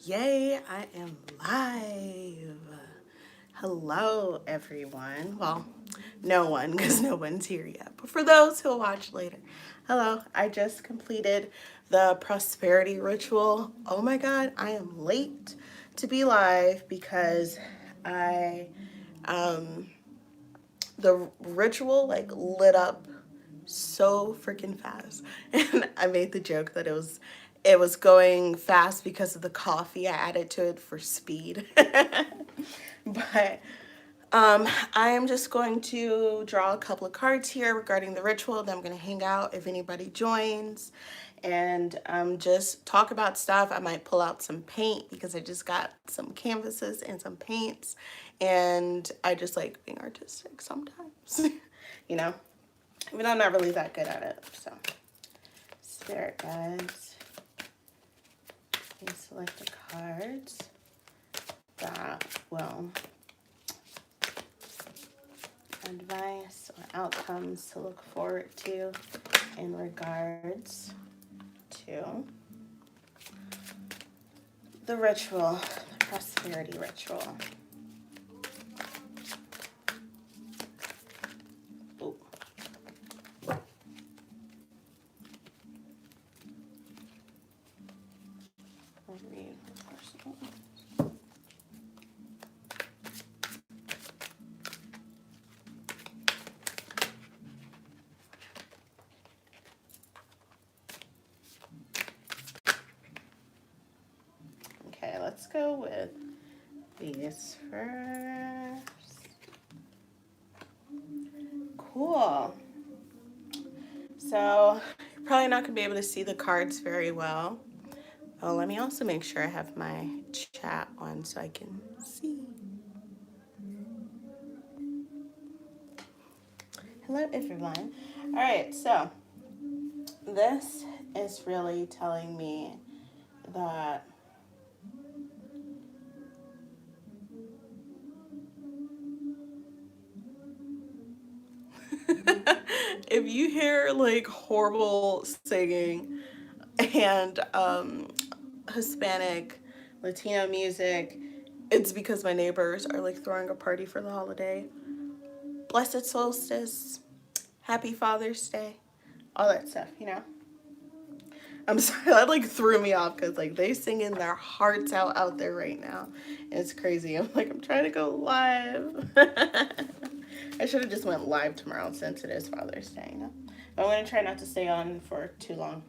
Yay, I am live. Hello, everyone. Well, no one, because no one's here yet. But for those who'll watch later, hello. I just completed the prosperity ritual. Oh my God, I am late to be live because I, the ritual like lit up so freaking fast. And I made the joke that it was going fast because of the coffee. I added to it for speed. But I am just going to draw a couple of cards here regarding the ritual. Then I'm going to hang out if anybody joins and just talk about stuff. I might pull out some paint because I just got some canvases and some paints. And I just like being artistic sometimes, you know, even though I'm not really that good at it. So, Spirit guides, please select the cards that will advice or outcomes to look forward to in regards to the ritual, the prosperity ritual. Ooh. I'll read the first one. Okay, let's go with these first. Cool. So, you're probably not going to be able to see the cards very well. Oh, let me also make sure I have my chat on so I can see. Hello, everyone. All right, so this is really telling me that if you hear like horrible singing and Hispanic, Latino music, it's because my neighbors are like throwing a party for the holiday. Blessed Solstice, Happy Father's Day, all that stuff, you know. I'm sorry, that like threw me off because like they singing their hearts out there right now. And it's crazy. I'm like, I'm trying to go live. I should have just went live tomorrow since it is Father's Day, you know? But I'm gonna try not to stay on for too long.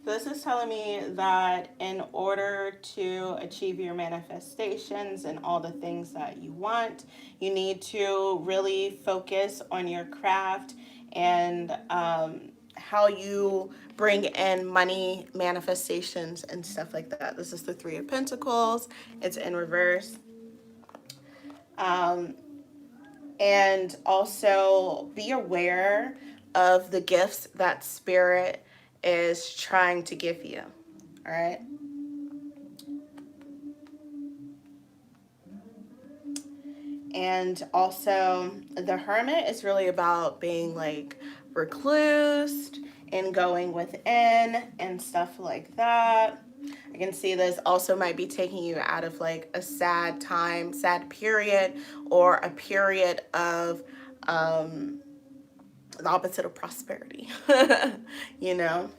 This is telling me that in order to achieve your manifestations and all the things that you want, you need to really focus on your craft and how you bring in money, manifestations, and stuff like that. This is the Three of Pentacles. It's in reverse. And also be aware of the gifts that Spirit is trying to give you. All right. And also, the Hermit is really about being like reclused and going within and stuff like that. I can see this also might be taking you out of like a sad time, sad period, or a period of the opposite of prosperity. You know,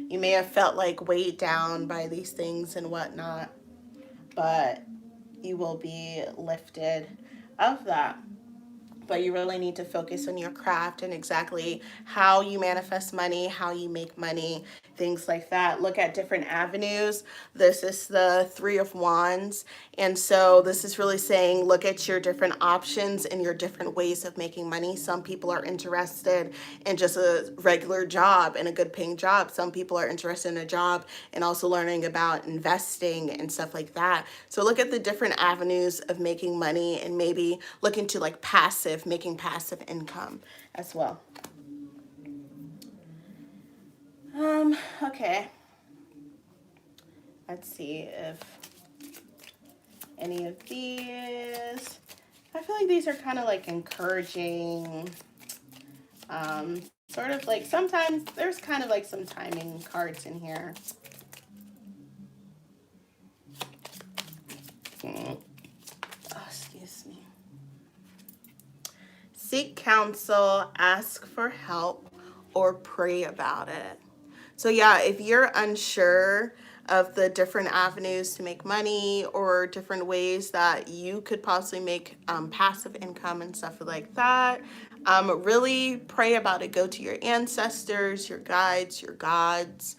you may have felt like weighed down by these things and whatnot, but you will be lifted of that. But you really need to focus on your craft and exactly how you manifest money, how you make money, things like that. Look at different avenues. This is the Three of Wands. And so this is really saying, look at your different options and your different ways of making money. Some people are interested in just a regular job and a good paying job. Some people are interested in a job and also learning about investing and stuff like that. So look at the different avenues of making money and maybe look into like making passive income as well. Okay. Let's see if any of these, I feel like these are kind of like encouraging Sort of like, sometimes there's kind of like some timing cards in here. Oh, excuse me. Seek counsel, ask for help, or pray about it. So yeah, if you're unsure of the different avenues to make money or different ways that you could possibly make passive income and stuff like that, really pray about it. Go to your ancestors, your guides, your gods,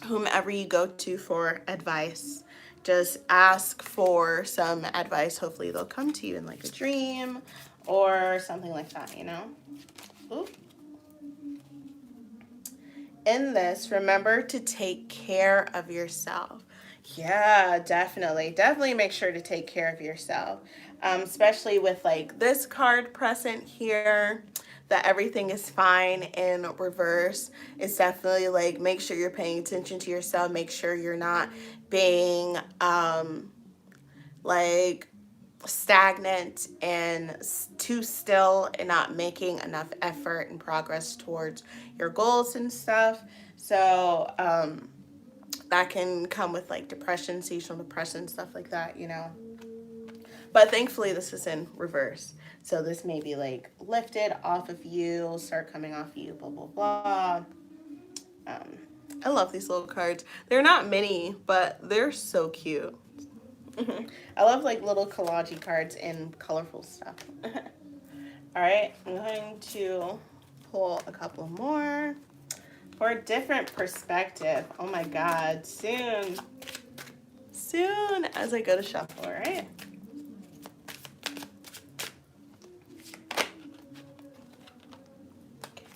whomever you go to for advice. Just ask for some advice. Hopefully they'll come to you in like a dream or something like that, you know? Ooh. In this, remember to take care of yourself. Yeah, definitely. Definitely make sure to take care of yourself. Especially with like this card present here, that everything is fine in reverse. It's definitely like, make sure you're paying attention to yourself. Make sure you're not being like stagnant and too still and not making enough effort and progress towards your goals and stuff. So that can come with like depression, seasonal depression, stuff like that, you know. But thankfully this is in reverse. So this may be like lifted off of you, start coming off you, blah, blah, blah. I love these little cards. They're not many, but they're so cute. I love like little collage cards and colorful stuff. All right, I'm going to pull a couple more for a different perspective. Oh my God, soon as I go to shuffle, all right?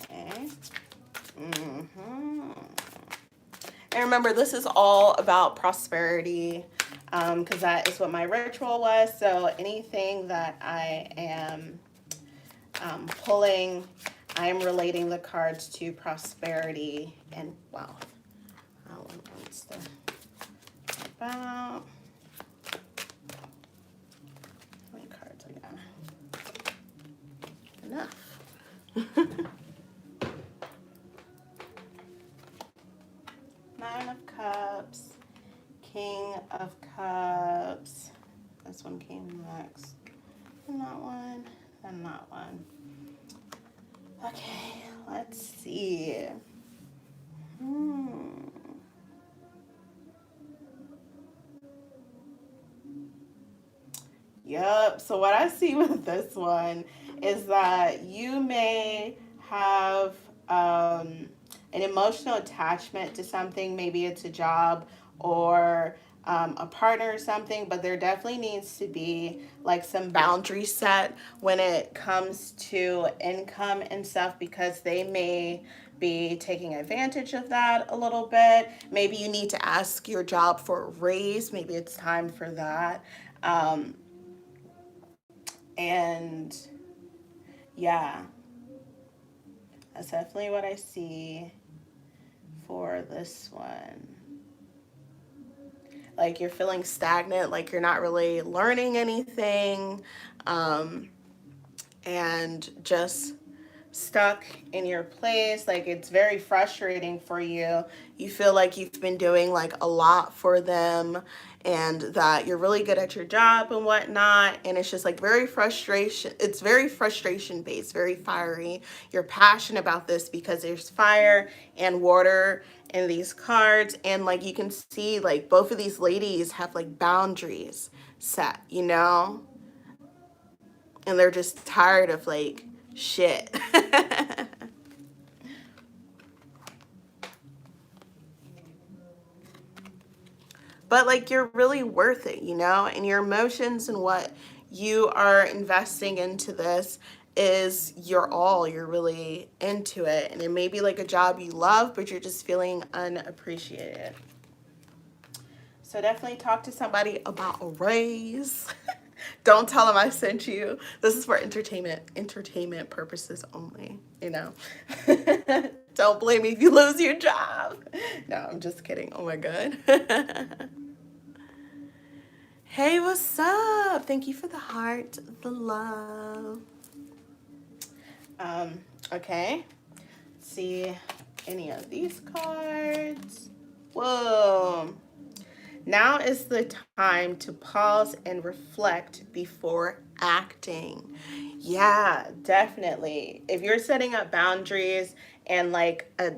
Okay. And remember, this is all about prosperity, because that is what my ritual was. So anything that I am pulling, I am relating the cards to prosperity and wealth. What wants to about? How many cards I got? Enough. Nine of Cups, King of Cups. This one came next. And that one, and that one. Okay, let's see. Yep, so what I see with this one is that you may have an emotional attachment to something. Maybe it's a job or a partner or something, but there definitely needs to be like some boundaries set when it comes to income and stuff, because they may be taking advantage of that a little bit. Maybe you need to ask your job for a raise. Maybe it's time for that. And yeah, that's definitely what I see for this one. Like you're feeling stagnant, like you're not really learning anything, and just stuck in your place. Like it's very frustrating for you. You feel like you've been doing like a lot for them and that you're really good at your job and whatnot, and it's just like very frustration. It's very frustration based, very fiery. You're passionate about this because there's fire and water in these cards, and like you can see like both of these ladies have like boundaries set, you know, and they're just tired of like shit. But like you're really worth it, you know, and your emotions and what you are investing into this is your all. You're really into it, and it may be like a job you love, but you're just feeling unappreciated. So definitely talk to somebody about a raise. Don't tell them I sent you. This is for entertainment purposes only, you know. Don't blame me if you lose your job. No, I'm just kidding. Oh my God. Hey, what's up? Thank you for the heart, the love. Okay. Let's see any of these cards. Whoa. Now is the time to pause and reflect before acting. Yeah, definitely. If you're setting up boundaries and like a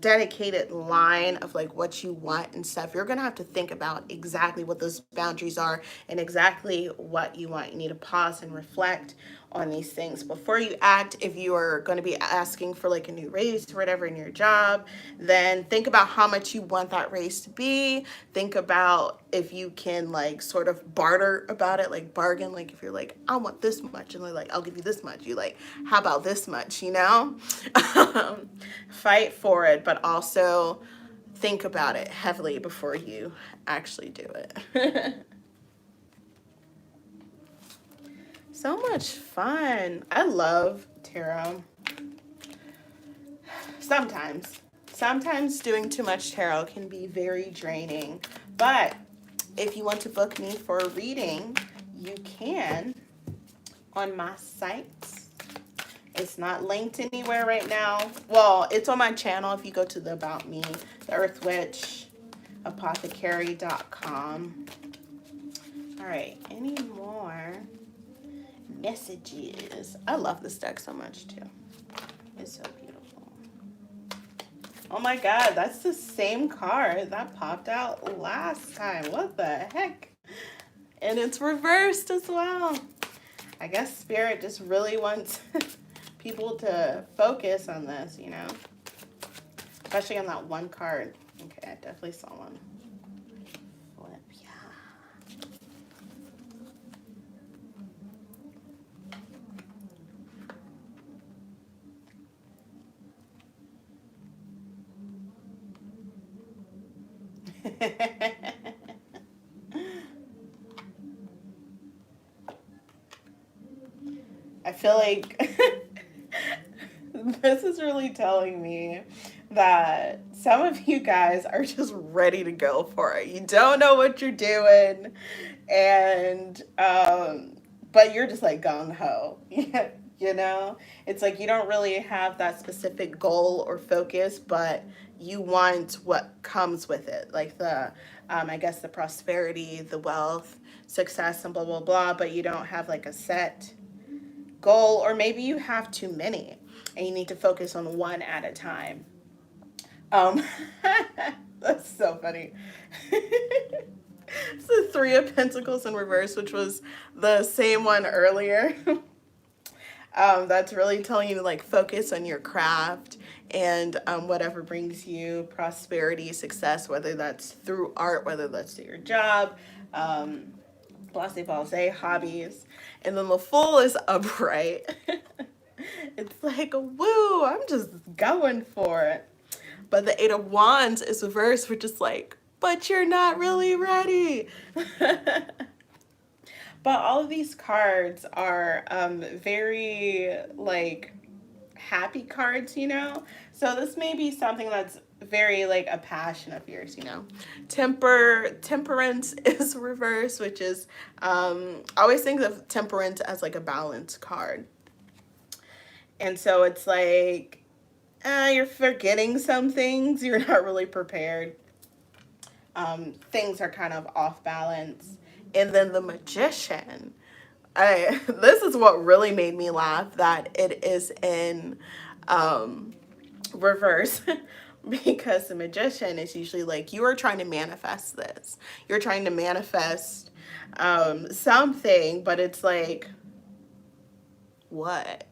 dedicated line of like what you want and stuff, you're gonna have to think about exactly what those boundaries are and exactly what you want. You need to pause and reflect on these things before you act. If you are going to be asking for like a new raise or whatever in your job, then think about how much you want that raise to be. Think about if you can like sort of barter about it, like bargain. Like if you're like, I want this much, and they're like, I'll give you this much, you like, how about this much, you know? Fight for it, but also think about it heavily before you actually do it. So much fun. I love tarot. Sometimes doing too much tarot can be very draining. But if you want to book me for a reading, you can on my site. It's not linked anywhere right now. Well, it's on my channel if you go to the About Me, the Earth Witch, apothecary.com. All right, any more messages? I love this deck so much too. It's so beautiful. Oh my god, that's the same card that popped out last time. What the heck? And it's reversed as well. I guess Spirit just really wants people to focus on this, you know? Especially on that one card. Okay, I definitely saw one. Flip, yeah. I feel like this is really telling me that some of you guys are just ready to go for it. You don't know what you're doing, and but you're just like gung ho. You know, it's like you don't really have that specific goal or focus, but you want what comes with it, like the I guess the prosperity, the wealth, success, and blah blah blah. But you don't have like a set goal, or maybe you have too many and you need to focus on one at a time. Um, that's so funny. It's the Three of Pentacles in reverse, which was the same one earlier. That's really telling you to like focus on your craft and whatever brings you prosperity, success, whether that's through art, whether that's through your job, blase, hobbies. And then the Fool is upright. It's like, woo, I'm just going for it. But the Eight of Wands is reversed, which is like, but you're not really ready. But all of these cards are very like happy cards, you know? So this may be something that's very like a passion of yours, you know? Temperance is reversed, which is, I always think of temperance as like a balance card. And so it's like, you're forgetting some things. You're not really prepared. Things are kind of off balance. And then the Magician. This is what really made me laugh, that it is in reverse. Because the Magician is usually like, you are trying to manifest this. You're trying to manifest something, but it's like, what?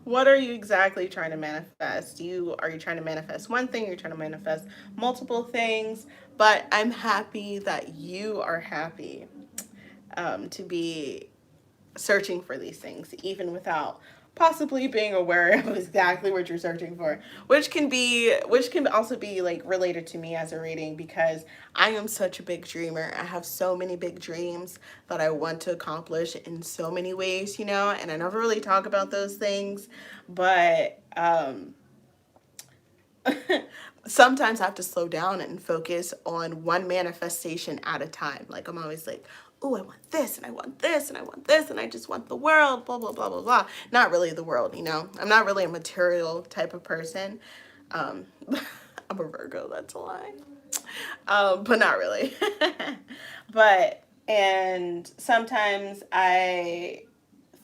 What are you exactly trying to manifest? Are you trying to manifest one thing? You're trying to manifest multiple things. But I'm happy that you are happy to be searching for these things, even without possibly being aware of exactly what you're searching for, which can also be like related to me as a reading, because I am such a big dreamer. I have so many big dreams that I want to accomplish in so many ways, you know, and I never really talk about those things, but sometimes I have to slow down and focus on one manifestation at a time. Like I'm always like, oh, I want this and I want this and I want this and I just want the world, blah, blah, blah, blah, blah. Not really the world, you know. I'm not really a material type of person. I'm a Virgo, that's a lie. But not really. And sometimes I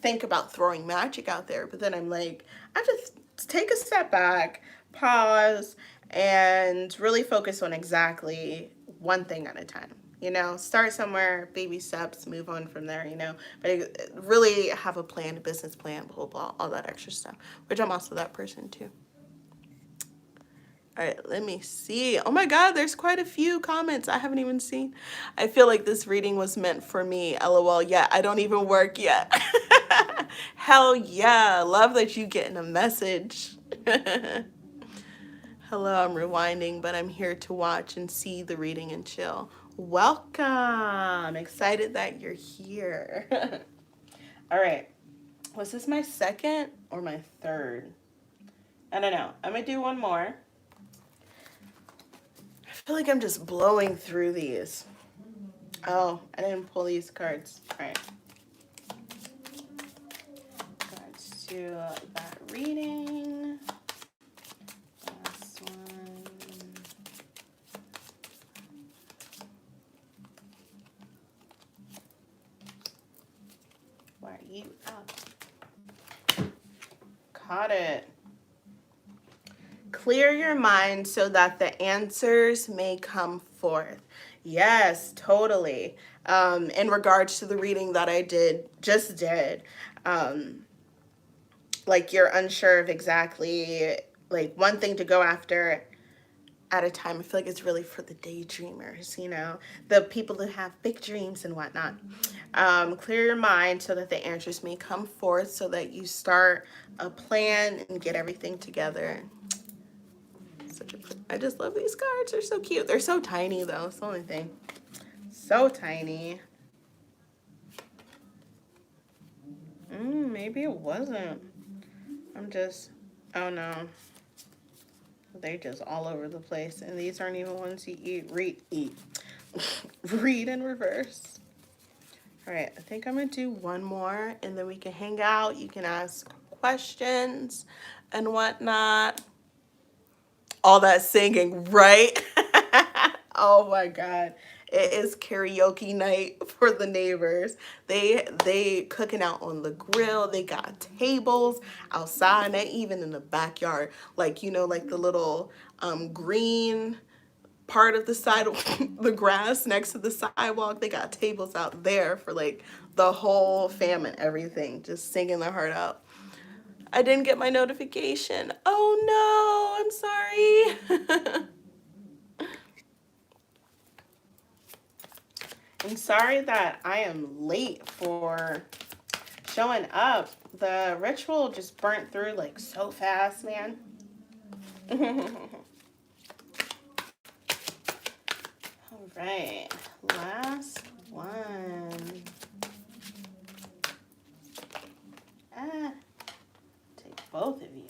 think about throwing magic out there, but then I'm like, I just take a step back, pause, and really focus on exactly one thing at a time. You know, start somewhere, baby steps, move on from there, you know, but really have a plan, a business plan, blah, blah, blah, all that extra stuff, which I'm also that person too. All right, let me see. Oh my God, there's quite a few comments I haven't even seen. I feel like this reading was meant for me. LOL. Yeah, I don't even work yet. Hell yeah. Love that you getting a message. Hello, I'm rewinding, but I'm here to watch and see the reading and chill. Welcome. Excited that you're here. All right. Was this my second or my third? I don't know. I'm going to do one more. I feel like I'm just blowing through these. Oh, I didn't pull these cards. All right. Let's do that reading. Last one. Why are you up? Caught it. Clear your mind so that the answers may come forth. Yes, totally. In regards to the reading that I just did, like you're unsure of exactly like one thing to go after at a time. I feel like it's really for the daydreamers, you know, the people that have big dreams and whatnot. Clear your mind so that the answers may come forth, so that you start a plan and get everything together. I just love these cards. They're so cute. They're so tiny though. It's the only thing. So tiny. Maybe it wasn't. Oh no. They just all over the place. And these aren't even ones you read in reverse. All right, I think I'm gonna do one more and then we can hang out. You can ask questions and whatnot. All that singing, right? Oh my God. It is karaoke night for the neighbors. They cooking out on the grill. They got tables outside and even in the backyard. Like, you know, like the little green part of the side, the grass next to the sidewalk. They got tables out there for like the whole fam and everything, just singing their heart out. I didn't get my notification. Oh no, I'm sorry. I'm sorry that I am late for showing up. The ritual just burnt through like so fast, man. All right, last one. Take both of you.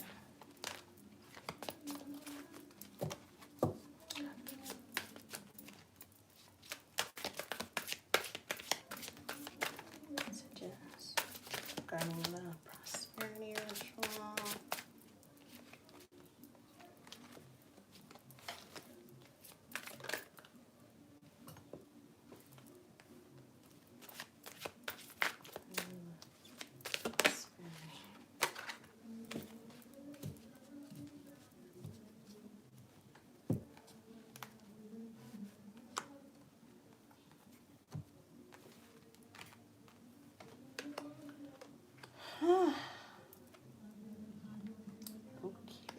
Messages regarding the prosperity ritual.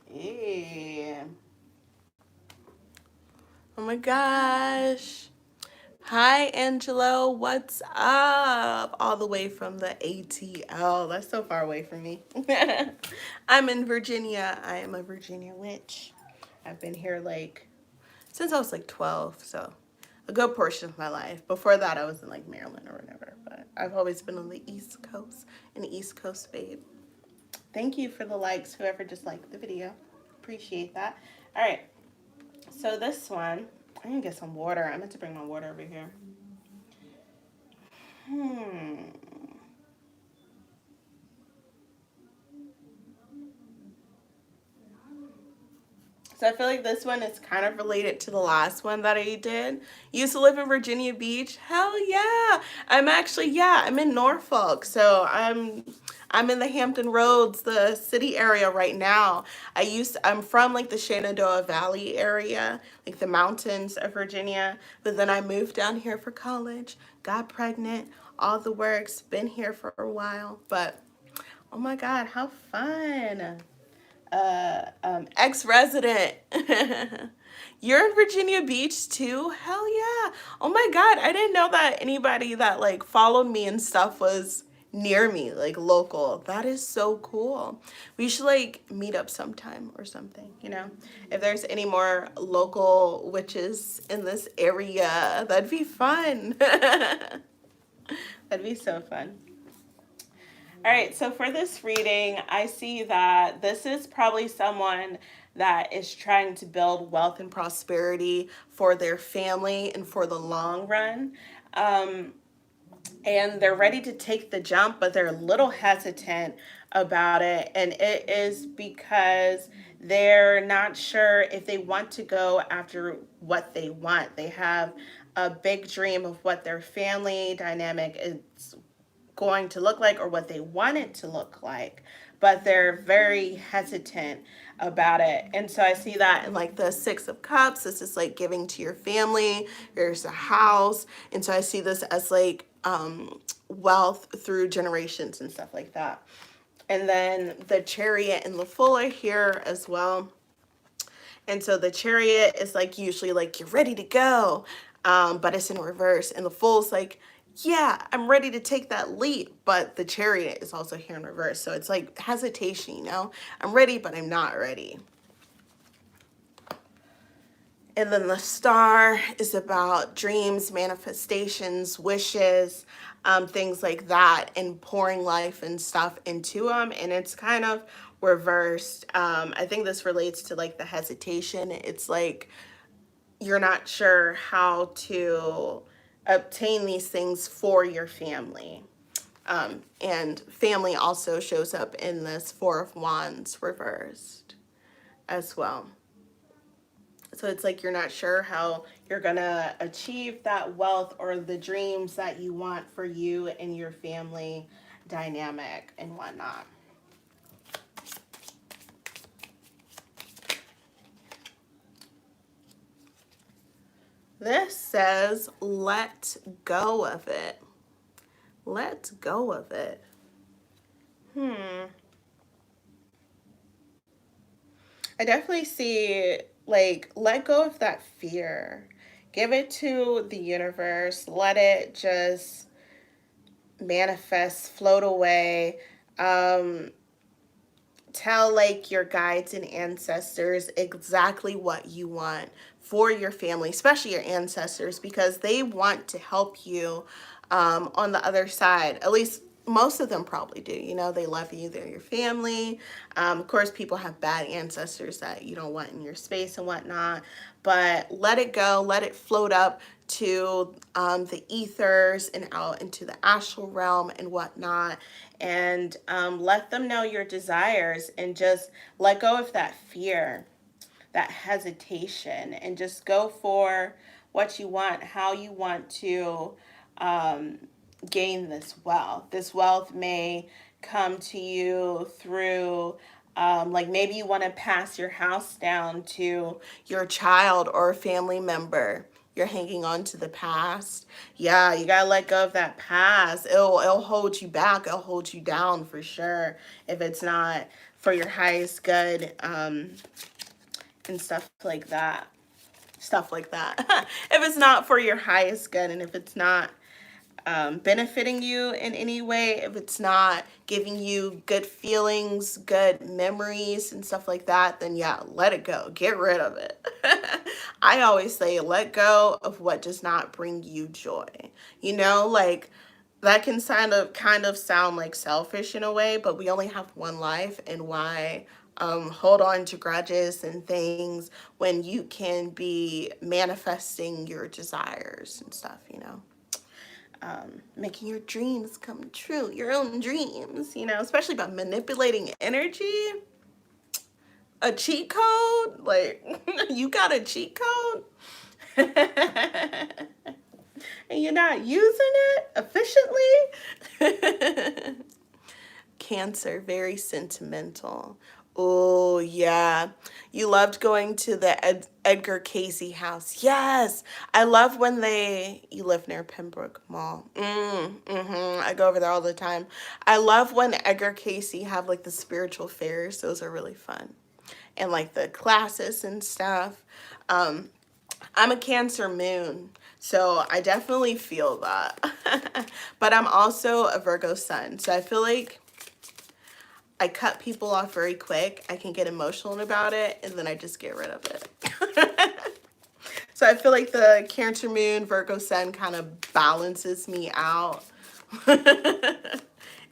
Okay. Oh my gosh. Hi, Angelo. What's up? All the way from the ATL. That's so far away from me. I'm in Virginia. I am a Virginia witch. I've been here like since I was like 12, so a good portion of my life. Before that, I was in like Maryland or whatever, but I've always been on the East Coast, an East Coast babe. Thank you for the likes, whoever just liked the video. Appreciate that. All right, so this one, I'm gonna get some water. I meant to bring my water over here. So I feel like this one is kind of related to the last one that I did. Used to live in Virginia Beach. Hell yeah. I'm actually, yeah, I'm in Norfolk. So I'm in the Hampton Roads, the city area right now. I'm from like the Shenandoah Valley area, like the mountains of Virginia. But then I moved down here for college, got pregnant, all the works, been here for a while. But oh my God, how fun. Ex-resident. You're in Virginia Beach too? Hell yeah. Oh my God, I didn't know that anybody that like followed me and stuff was near me, like local. That is so cool. We should like meet up sometime or something, you know? If there's any more local witches in this area, that'd be fun. That'd be so fun. All right, so for this reading, I see that this is probably someone that is trying to build wealth and prosperity for their family and for the long run. And they're ready to take the jump, but they're a little hesitant about it. And it is because they're not sure if they want to go after what they want. They have a big dream of what their family dynamic is going to look like or what they want it to look like, but they're very hesitant about it. And so I see that in like the Six of Cups. This is like giving to your family. There's a house. And so I see this as like wealth through generations and stuff like that. And then the Chariot and the Fool are here as well. And so the Chariot is like usually like you're ready to go, but it's in reverse. And the Fool's like, yeah, I'm ready to take that leap, but the Chariot is also here in reverse. So it's like hesitation, you know? I'm ready, but I'm not ready. And then the Star is about dreams, manifestations, wishes, things like that, and pouring life and stuff into them. And it's kind of reversed. I think this relates to like the hesitation. It's like you're not sure how to obtain these things for your family. And family also shows up in this Four of Wands reversed as well. So it's like you're not sure how you're going to achieve that wealth or the dreams that you want for you and your family dynamic and whatnot. This says, let go of it. Let go of it. I definitely see, like, let go of that fear. Give it to the universe. Let it just manifest, float away. Tell, like, your guides and ancestors exactly what you want for your family, especially your ancestors, because they want to help you on the other side. At least most of them probably do. You know, they love you. They're your family. Of course, people have bad ancestors that you don't want in your space and whatnot. But let it go. Let it float up to the ethers and out into the astral realm and whatnot. And let them know your desires and just let go of that fear, that hesitation, and just go for what you want, how you want to gain this wealth. This wealth may come to you through like maybe you want to pass your house down to your child or a family member. You're hanging on to the past. Yeah, you gotta let go of that past. It'll hold you back. It'll hold you down for sure if it's not for your highest good and stuff like that. Stuff like that. If it's not for your highest good and if it's not benefiting you in any way, if it's not giving you good feelings, good memories, and stuff like that, then yeah, let it go. Get rid of it. I always say, let go of what does not bring you joy. You know, like that can kind of sound like selfish in a way, but we only have one life, and why hold on to grudges and things when you can be manifesting your desires and stuff, you know? making your dreams come true, your own dreams, you know, especially about manipulating energy. A cheat code? Like, you got a cheat code? And you're not using it efficiently? Cancer, very sentimental. Oh, yeah. You loved going to the Edgar Casey house. Yes. I love when you live near Pembroke Mall. I go over there all the time. I love when Edgar Casey have like the spiritual fairs. Those are really fun. And like the classes and stuff. I'm a Cancer moon, so I definitely feel that. But I'm also a Virgo sun, so I feel like I cut people off very quick. I can get emotional about it, and then I just get rid of it. So I feel like the Cancer moon, Virgo sun kind of balances me out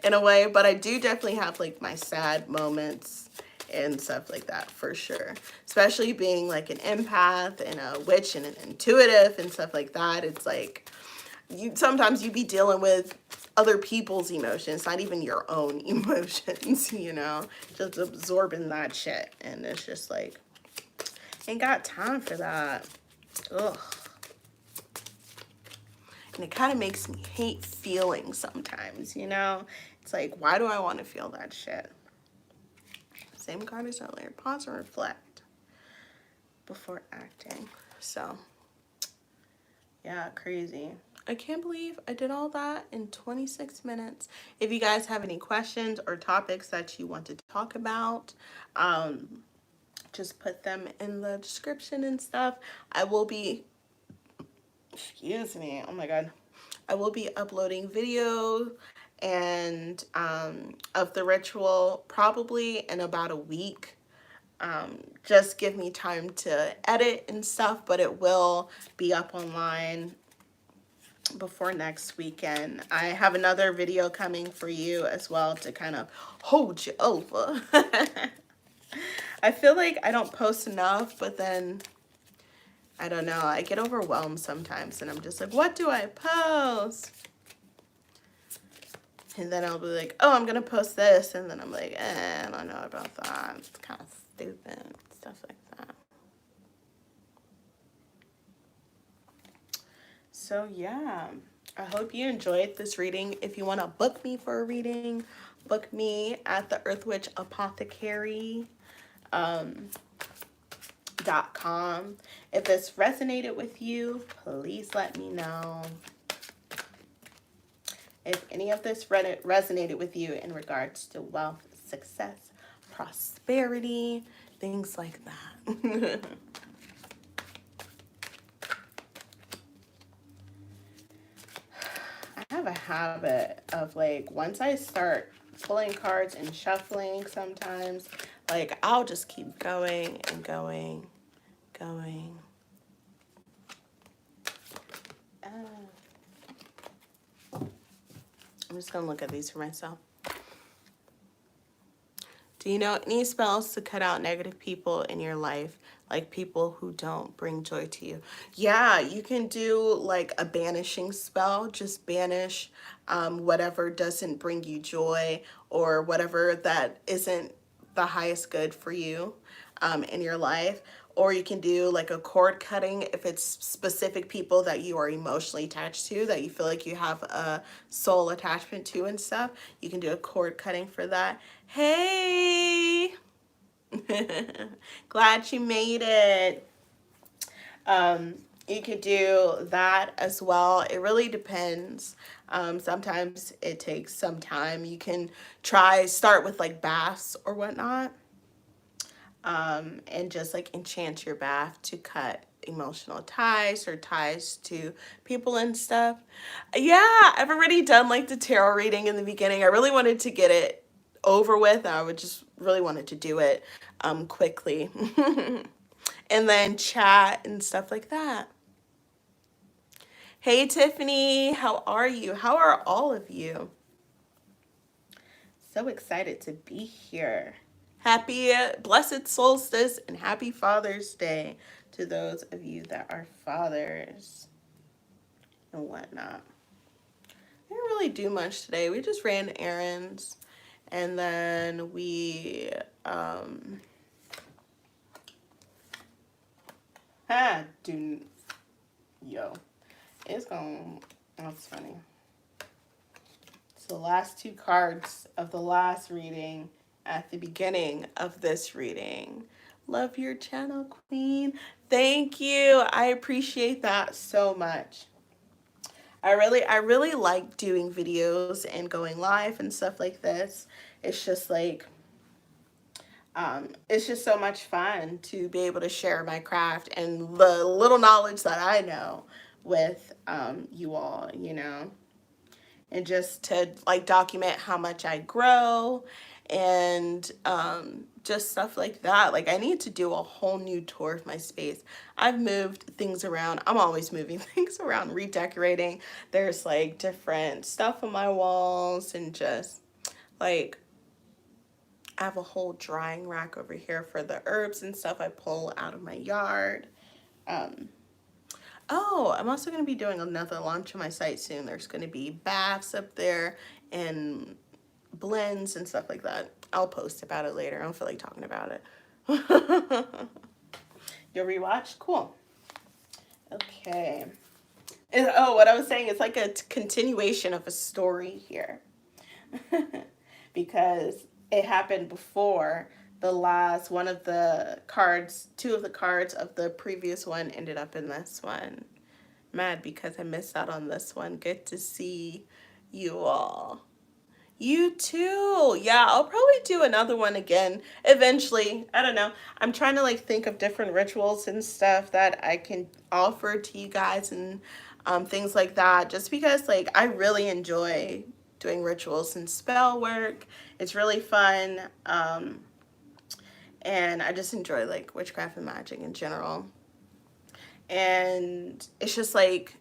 in a way, but I do definitely have like my sad moments and stuff like that for sure. Especially being like an empath and a witch and an intuitive and stuff like that. It's like sometimes you be dealing with other people's emotions, not even your own emotions, you know, just absorbing that shit. And it's just like, ain't got time for that. Ugh. And it kind of makes me hate feeling sometimes, you know? It's like, why do I want to feel that shit? Same card as earlier. Pause and reflect before acting. So, yeah, crazy. I can't believe I did all that in 26 minutes. If you guys have any questions or topics that you want to talk about, just put them in the description and stuff. I will be, excuse me, oh my God. I will be uploading video and of the ritual probably in about a week. Just give me time to edit and stuff, but it will be up online before next weekend. I have another video coming for you as well to kind of hold you over. I feel like I don't post enough, but then I don't know, I get overwhelmed sometimes and I'm just like, what do I post? And then I'll be like, oh, I'm gonna post this, and then I'm like, I don't know about that. It's kind of stupid, stuff like that. So yeah, I hope you enjoyed this reading. If you want to book me for a reading, book me at the Earthwitch Apothecary .com. If this resonated with you, please let me know. If any of this resonated with you in regards to wealth, success, prosperity, things like that. I have a habit of like, once I start pulling cards and shuffling sometimes, like I'll just keep going and going. I'm just going to look at these for myself. Do you know any spells to cut out negative people in your life? Like people who don't bring joy to you? Yeah, you can do like a banishing spell. Just banish whatever doesn't bring you joy or whatever that isn't the highest good for you in your life. Or you can do like a cord cutting if it's specific people that you are emotionally attached to, that you feel like you have a soul attachment to and stuff. You can do a cord cutting for that. Hey! Glad you made it. You could do that as well. It really depends. Sometimes it takes some time. You can start with like baths or whatnot. And just like enchant your bath to cut emotional ties or ties to people and stuff. Yeah, I've already done like the tarot reading in the beginning. I really wanted to get it over with. I would just really wanted to do it quickly. And then chat and stuff like that. Hey Tiffany, how are you? How are all of you? So excited to be here. Happy blessed solstice and happy Father's Day to those of you that are fathers and whatnot. didn't really do much today. We just ran errands, and then we do yo. It's gonna. That's funny. So the last two cards of the last reading at the beginning of this reading. Love your channel, Queen. Thank you. I appreciate that so much. I really like doing videos and going live and stuff like this. It's just like it's just so much fun to be able to share my craft and the little knowledge that I know with you all, you know, and just to like document how much I grow and just stuff like that. Like I need to do a whole new tour of my space. I've moved things around. I'm always moving things around, redecorating. There's like different stuff on my walls and just like I have a whole drying rack over here for the herbs and stuff I pull out of my yard. Oh, I'm also going to be doing another launch on my site soon. There's going to be baths up there and blends and stuff like that. I'll post about it later. I don't feel like talking about it. You'll rewatch? Cool. Okay. And, oh, what I was saying, it's like a continuation of a story here. Because it happened before the last one of the cards, two of the cards of the previous one ended up in this one. Mad because I missed out on this one. Good to see you all. You too. Yeah, I'll probably do another one again eventually. I don't know. I'm trying to like think of different rituals and stuff that I can offer to you guys and things like that. Just because like I really enjoy doing rituals and spell work. It's really fun. And I just enjoy like witchcraft and magic in general. And it's just like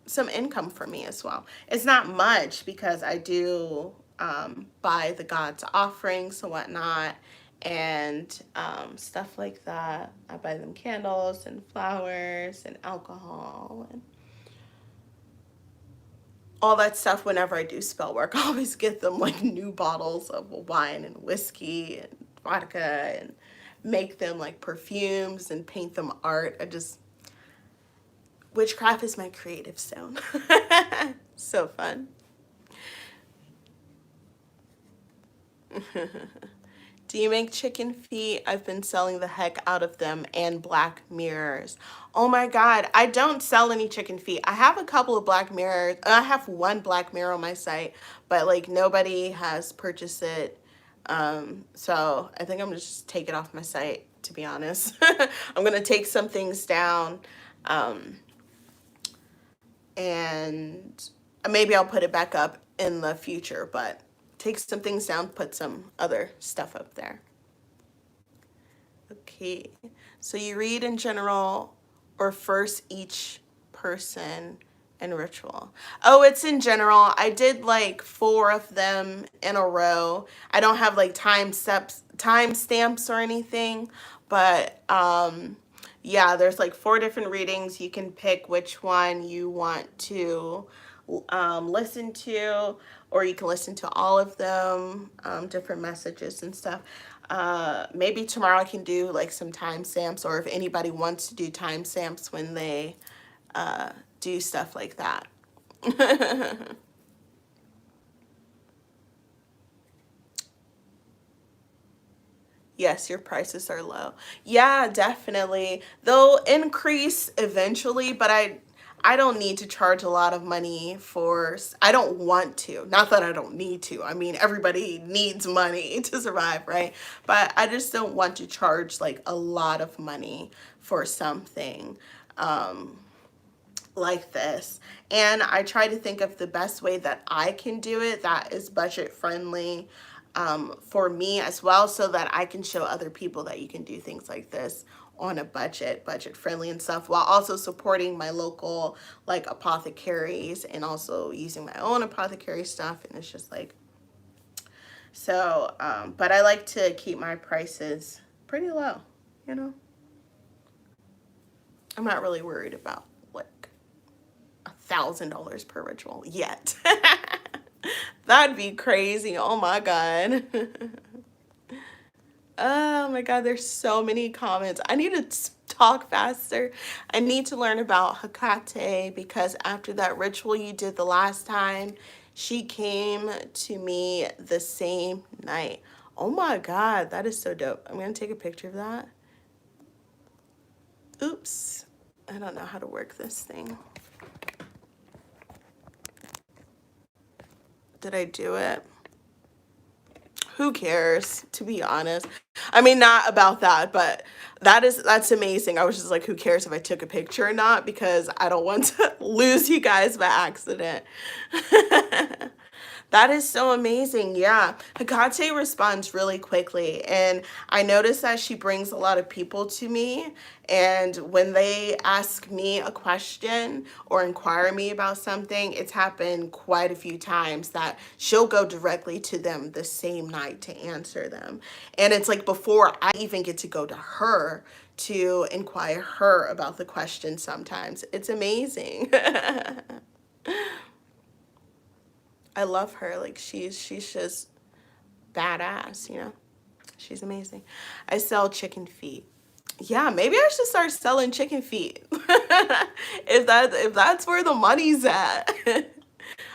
some income for me as well. It's not much because I do buy the gods' offerings and whatnot and stuff like that. I buy them candles and flowers and alcohol and all that stuff. Whenever I do spell work, I always get them like new bottles of wine and whiskey and vodka and make them like perfumes and paint them art. Witchcraft is my creative zone. So fun. Do you make chicken feet? I've been selling the heck out of them and black mirrors. Oh my God, I don't sell any chicken feet. I have a couple of black mirrors. I have one black mirror on my site, but like nobody has purchased it. So I think I'm gonna just take it off my site, to be honest. I'm gonna take some things down. And maybe I'll put it back up in the future, but take some things down, put some other stuff up there. Okay, so you read in general or first each person in ritual? Oh, it's in general. I did like 4 of them in a row. I don't have like time stamps or anything, but yeah, there's like 4 different readings. You can pick which one you want to listen to, or you can listen to all of them, different messages and stuff. Maybe tomorrow I can do like some timestamps, or if anybody wants to do timestamps when they do stuff like that. Yes, your prices are low. Yeah, definitely. They'll increase eventually, but I don't need to charge a lot of money for, I don't want to. Not that I don't need to. I mean, everybody needs money to survive, right? But I just don't want to charge like a lot of money for something like this. And I try to think of the best way that I can do it that is budget friendly for me as well, so that I can show other people that you can do things like this on a budget friendly and stuff, while also supporting my local like apothecaries and also using my own apothecary stuff. And it's just like, so but I like to keep my prices pretty low, you know. I'm not really worried about like $1,000 per ritual yet. That'd be crazy. Oh my God. Oh my God, there's so many comments. I need to talk faster. I need to learn about Hikache because after that ritual you did the last time, she came to me the same night. Oh my God, that is so dope. I'm gonna take a picture of that. Oops, I don't know how to work this thing. Did I do it? Who cares, to be honest? I mean, not about that, but that's amazing. I was just like, who cares if I took a picture or not, because I don't want to lose you guys by accident. That is so amazing. Yeah. Hikache responds really quickly. And I notice that she brings a lot of people to me. And when they ask me a question or inquire me about something, it's happened quite a few times that she'll go directly to them the same night to answer them. And it's like before I even get to go to her to inquire her about the question sometimes. It's amazing. I love her. Like she's just badass, you know? She's amazing. I sell chicken feet. Yeah, maybe I should start selling chicken feet. If that's where the money's at.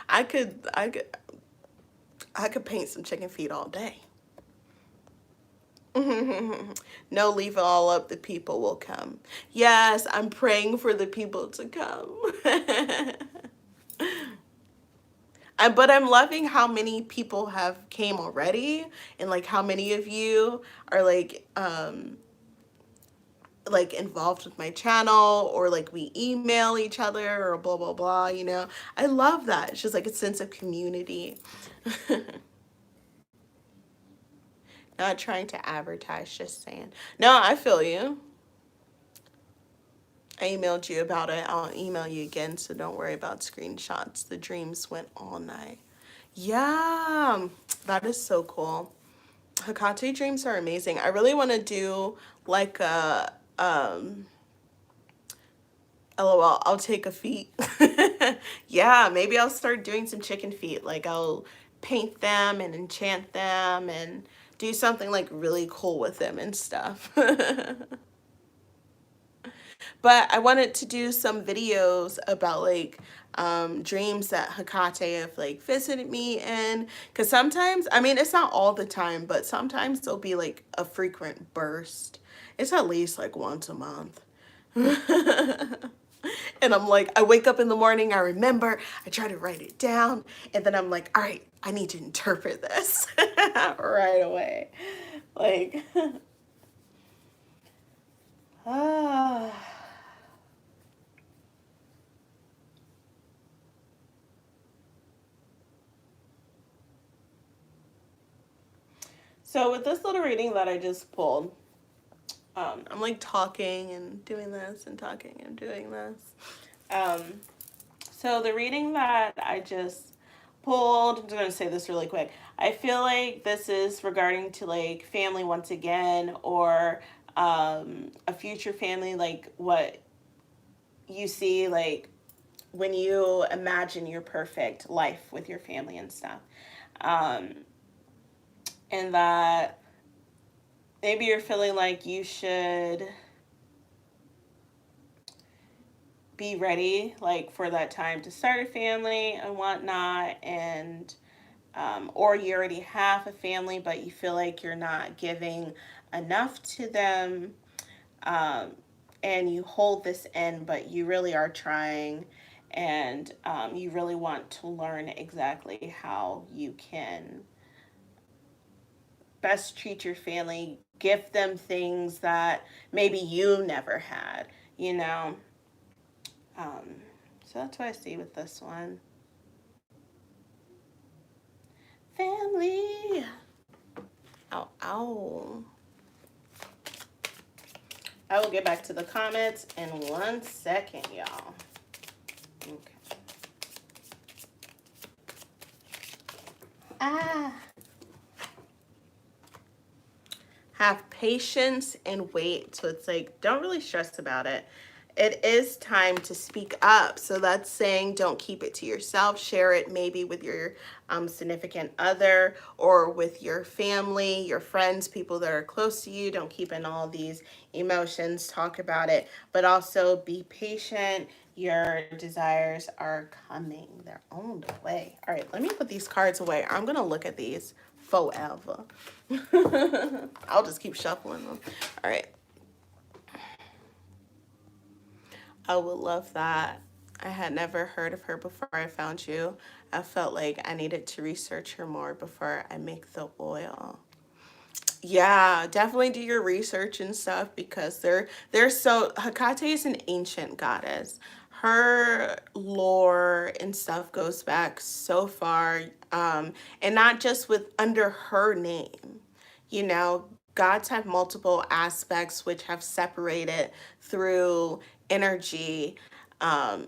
I could I could paint some chicken feet all day. No, leave it all up. The people will come. Yes, I'm praying for the people to come. But I'm loving how many people have came already, and like how many of you are like involved with my channel, or like we email each other or blah blah blah, you know. I love that. It's just like a sense of community. Not trying to advertise, just saying. No, I feel you. I emailed you about it. I'll email you again, so don't worry about screenshots. The dreams went all night. Yeah, that is so cool. Hikache dreams are amazing. I really want to do like a LOL, I'll take a feet. Yeah, maybe I'll start doing some chicken feet. Like I'll paint them and enchant them and do something like really cool with them and stuff. But I wanted to do some videos about like dreams that Hikache have like visited me in. Because sometimes, I mean, it's not all the time, but sometimes there'll be like a frequent burst. It's at least like once a month. And I'm like, I wake up in the morning, I remember, I try to write it down, and then I'm like, all right, I need to interpret this right away. Like, ah. So with this little reading that I just pulled, I'm like talking and doing this and talking and doing this. Um, so the reading that I just pulled, I'm just going to say this really quick. I feel like this is regarding to like family once again, or a future family, like what you see like when you imagine your perfect life with your family and stuff. Um, and that maybe you're feeling like you should be ready like for that time to start a family and whatnot, and or you already have a family but you feel like you're not giving enough to them, and you hold this in but you really are trying, and you really want to learn exactly how you can best treat your family, give them things that maybe you never had, you know. Um, so that's what I see with this one. Family. Ow, ow. I will get back to the comments in 1 second, y'all. Okay. Ah. Have patience and wait. So it's like, don't really stress about it. it is time to speak up. So that's saying don't keep it to yourself. Share it maybe with your significant other or with your family, your friends, people that are close to you. Don't keep in all these emotions. Talk about it, but also be patient. Your desires are coming. They're on the way. All right, let me put these cards away. I'm going to look at these forever. I'll just keep shuffling them. All right. I would love that. I had never heard of her before I found you. I felt like I needed to research her more before I make the oil. Yeah, definitely do your research and stuff because they're so Hecate is an ancient goddess. Her lore and stuff goes back so far, and not just with under her name. You know, gods have multiple aspects which have separated through energy, um,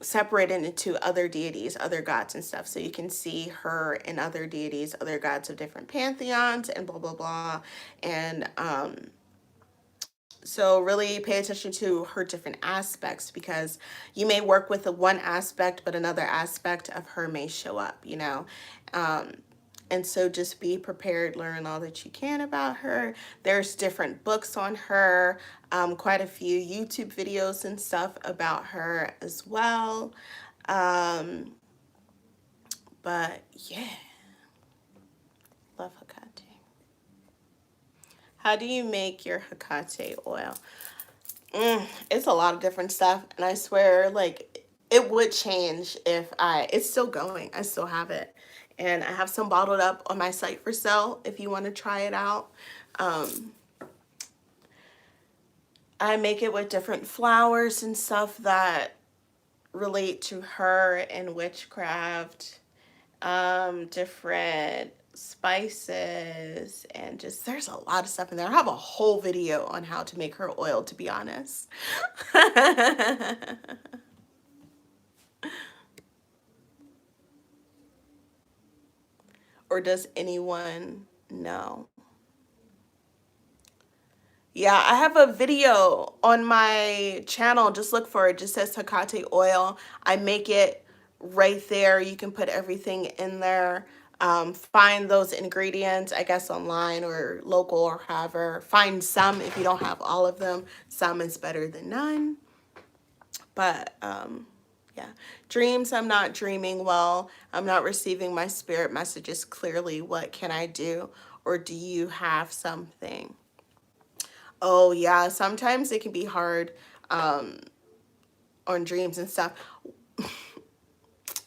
separated into other deities, other gods and stuff. So you can see her and other deities, other gods of different pantheons and blah, blah, blah. And so really pay attention to her different aspects because you may work with the one aspect, but another aspect of her may show up, you know. Um, and so just be prepared, learn all that you can about her. There's different books on her, quite a few YouTube videos and stuff about her as well. Um, but yeah, love Hecate. How do you make your Hecate oil? It's a lot of different stuff, and I swear, like, it would change if it's still going. I still have it, and I have some bottled up on my site for sale if you want to try it out. Um, I make it with different flowers and stuff that relate to her and witchcraft, different spices, and just there's a lot of stuff in there. I have a whole video on how to make her oil, to be honest. Or does anyone know? Yeah, I have a video on my channel. Just look for it. It just says Hecate oil. I make it right there. You can put everything in there. Find those ingredients, I guess, online or local or however. Find some if you don't have all of them. Some is better than none. But yeah, dreams, I'm not dreaming well. I'm not receiving my spirit messages clearly. What can I do? Or do you have something? Oh, yeah, sometimes it can be hard um, on dreams and stuff.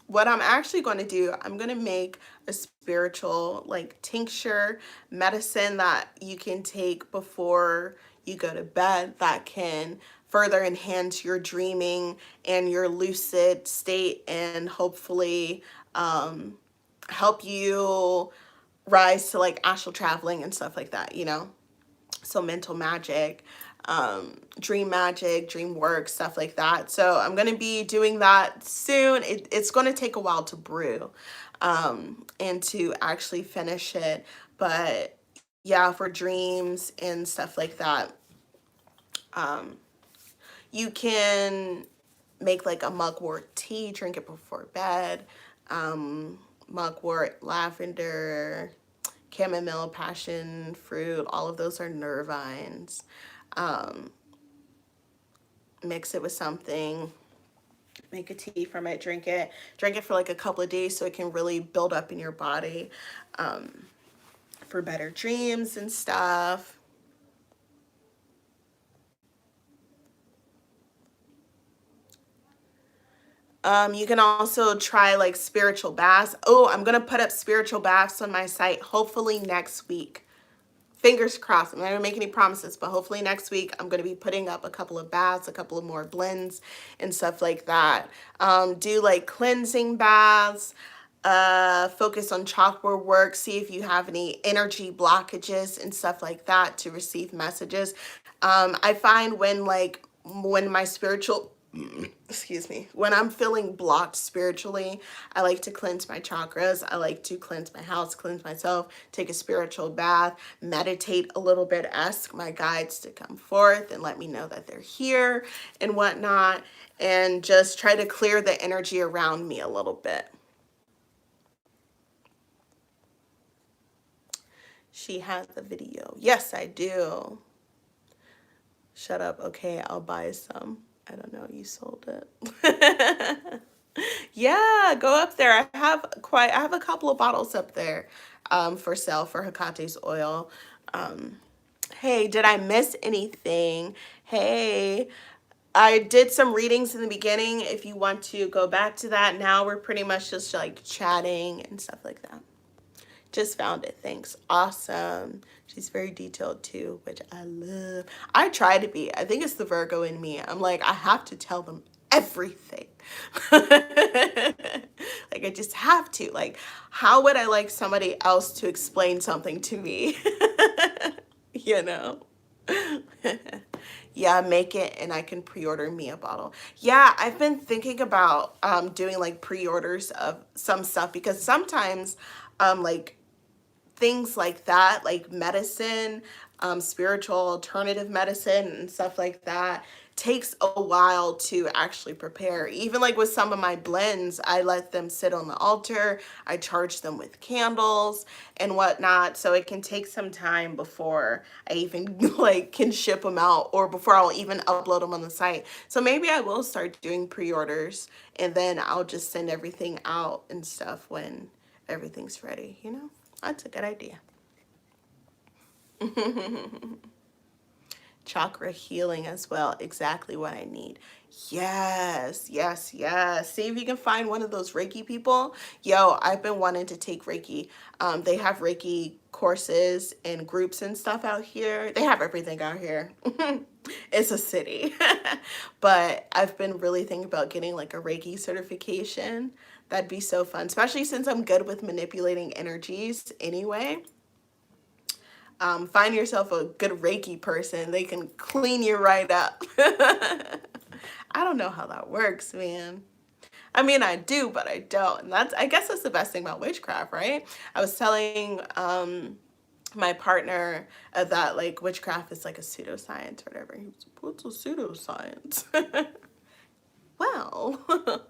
What I'm actually going to do, I'm going to make a spiritual like tincture medicine that you can take before you go to bed that can further enhance your dreaming and your lucid state and hopefully help you rise to like astral traveling and stuff like that, you know? So mental magic, dream magic, dream work, stuff like that. So I'm going to be doing that soon. It's going to take a while to brew and to actually finish it. But yeah, for dreams and stuff like that, you can make like a mugwort tea, drink it before bed, mugwort, lavender, chamomile, passion fruit, all of those are nervines. Um, Mix it with something, make a tea from it, drink it for like a couple of days so it can really build up in your body for better dreams and stuff. You can also try like spiritual baths. Oh, I'm going to put up spiritual baths on my site hopefully next week. Fingers crossed. I'm not going to make any promises, but hopefully next week I'm going to be putting up a couple of baths, a couple of more blends and stuff like that. Do like cleansing baths, focus on chakra work, see if you have any energy blockages and stuff like that to receive messages. I find when my spiritual excuse me, when I'm feeling blocked spiritually, I like to cleanse my chakras. I like to cleanse my house, cleanse myself, take a spiritual bath, meditate a little bit, ask my guides to come forth and let me know that they're here and whatnot, and just try to clear the energy around me a little bit. She has the video. Yes, I do. Shut up. Okay, I'll buy some. I don't know. You sold it. Yeah, go up there. I have a couple of bottles up there for sale for Hikache's oil. Hey, did I miss anything? Hey, I did some readings in the beginning. If you want to go back to that, now we're pretty much just like chatting and stuff like that. Just found it. Thanks. Awesome. She's very detailed too, which I love. I try to be. I think it's the Virgo in me. I'm like, I have to tell them everything. Like, I just have to. Like, how would I like somebody else to explain something to me? You know? Yeah, make it and I can pre-order me a bottle. Yeah, I've been thinking about doing like pre-orders of some stuff, because sometimes like things like that, like medicine, spiritual alternative medicine and stuff like that, takes a while to actually prepare. Even like with some of my blends, I let them sit on the altar. I charge them with candles and whatnot. So it can take some time before I even like can ship them out, or before I'll even upload them on the site. So maybe I will start doing pre-orders, and then I'll just send everything out and stuff when everything's ready, you know? That's a good idea. Chakra healing as well. Exactly what I need. Yes, yes, yes. See if you can find one of those Reiki people. Yo, I've been wanting to take Reiki. They have Reiki courses and groups and stuff out here. They have everything out here. It's a city. But I've been really thinking about getting like a Reiki certification. That'd be so fun, especially since I'm good with manipulating energies anyway. Find yourself a good Reiki person. They can clean you right up. I don't know how that works, man. I mean, I do, but I don't. And I guess that's the best thing about witchcraft, right? I was telling my partner that like witchcraft is like a pseudoscience or whatever. He was, what's a pseudoscience? Well,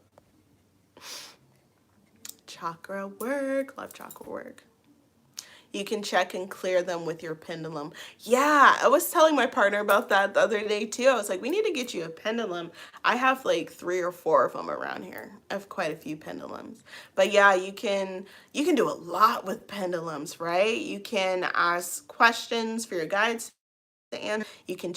chakra work, love chakra work. You can check and clear them with your pendulum. Yeah, I was telling my partner about that the other day too. I was like, we need to get you a pendulum. I have like 3 or 4 of them around here. I have quite a few pendulums. But yeah, you can do a lot with pendulums, right? You can ask questions for your guides, and you can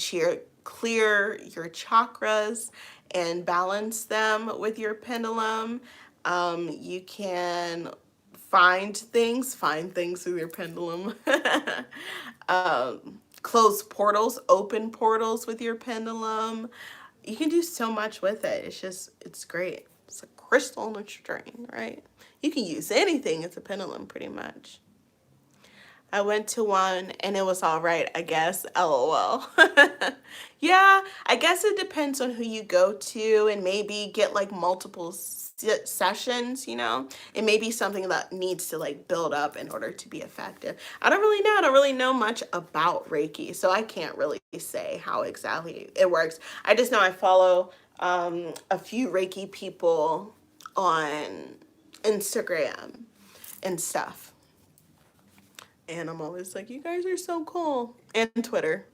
clear your chakras and balance them with your pendulum. You can find things with your pendulum. Close portals, open portals with your pendulum. You can do so much with it. It's great. It's a crystal on a string, right? You can use anything as a pendulum pretty much. I went to one and it was all right, I guess. LOL. Yeah, I guess it depends on who you go to, and maybe get like multiple sessions, you know? It may be something that needs to like build up in order to be effective. I don't really know. I don't really know much about Reiki, so I can't really say how exactly it works. I just know I follow a few Reiki people on Instagram and stuff. And I'm always like, you guys are so cool. And Twitter.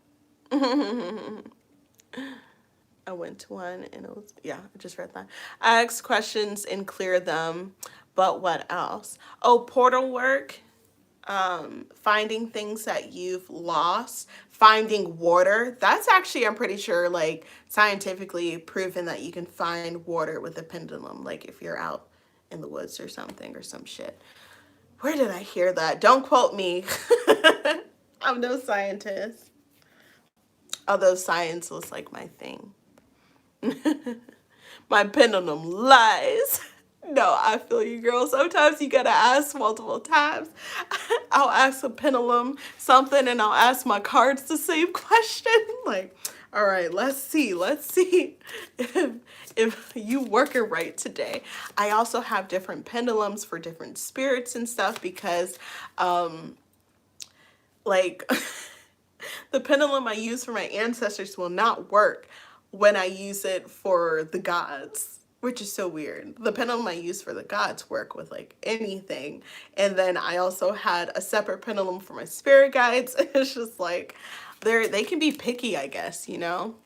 I went to one and it was, yeah, I just read that. I asked questions and clear them. But what else? Oh, portal work. Finding things that you've lost. Finding water. That's actually, I'm pretty sure, like scientifically proven that you can find water with a pendulum. Like if you're out in the woods or something or some shit. Where did I hear that? Don't quote me. I'm no scientist. Although science was like my thing. My pendulum lies. No, I feel you, girl. Sometimes you gotta ask multiple times. I'll ask a pendulum something and I'll ask my cards the same question. Like, All right, let's see. Let's see if you work it right today. I also have different pendulums for different spirits and stuff because like the pendulum I use for my ancestors will not work when I use it for the gods, which is so weird. The pendulum I use for the gods work with like anything. And then I also had a separate pendulum for my spirit guides. It's just like they can be picky, I guess, you know?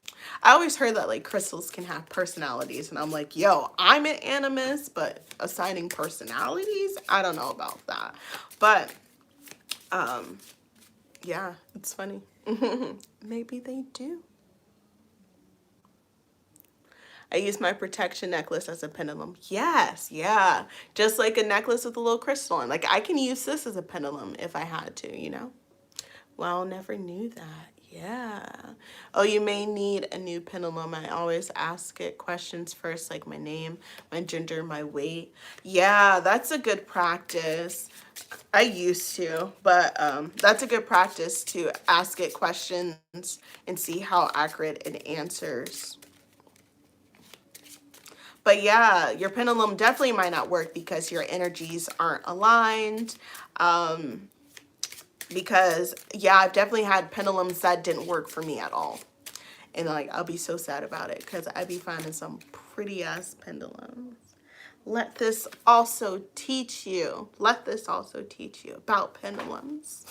I always heard that like crystals can have personalities, and I'm like, yo, I'm an animist, but assigning personalities, I don't know about that. But yeah, it's funny. Maybe they do. I use my protection necklace as a pendulum. Yes, yeah. Just like a necklace with a little crystal in. Like I can use this as a pendulum if I had to, you know? Well, never knew that. Yeah. Oh, you may need a new pendulum. I always ask it questions first, like my name, my gender, my weight. Yeah, that's a good practice. I used to, but that's a good practice to ask it questions and see how accurate it answers. But yeah, your pendulum definitely might not work because your energies aren't aligned. Because yeah, I've definitely had pendulums that didn't work for me at all. And like, I'll be so sad about it because I'd be finding some pretty ass pendulums. Let this also teach you. Let this also teach you about pendulums.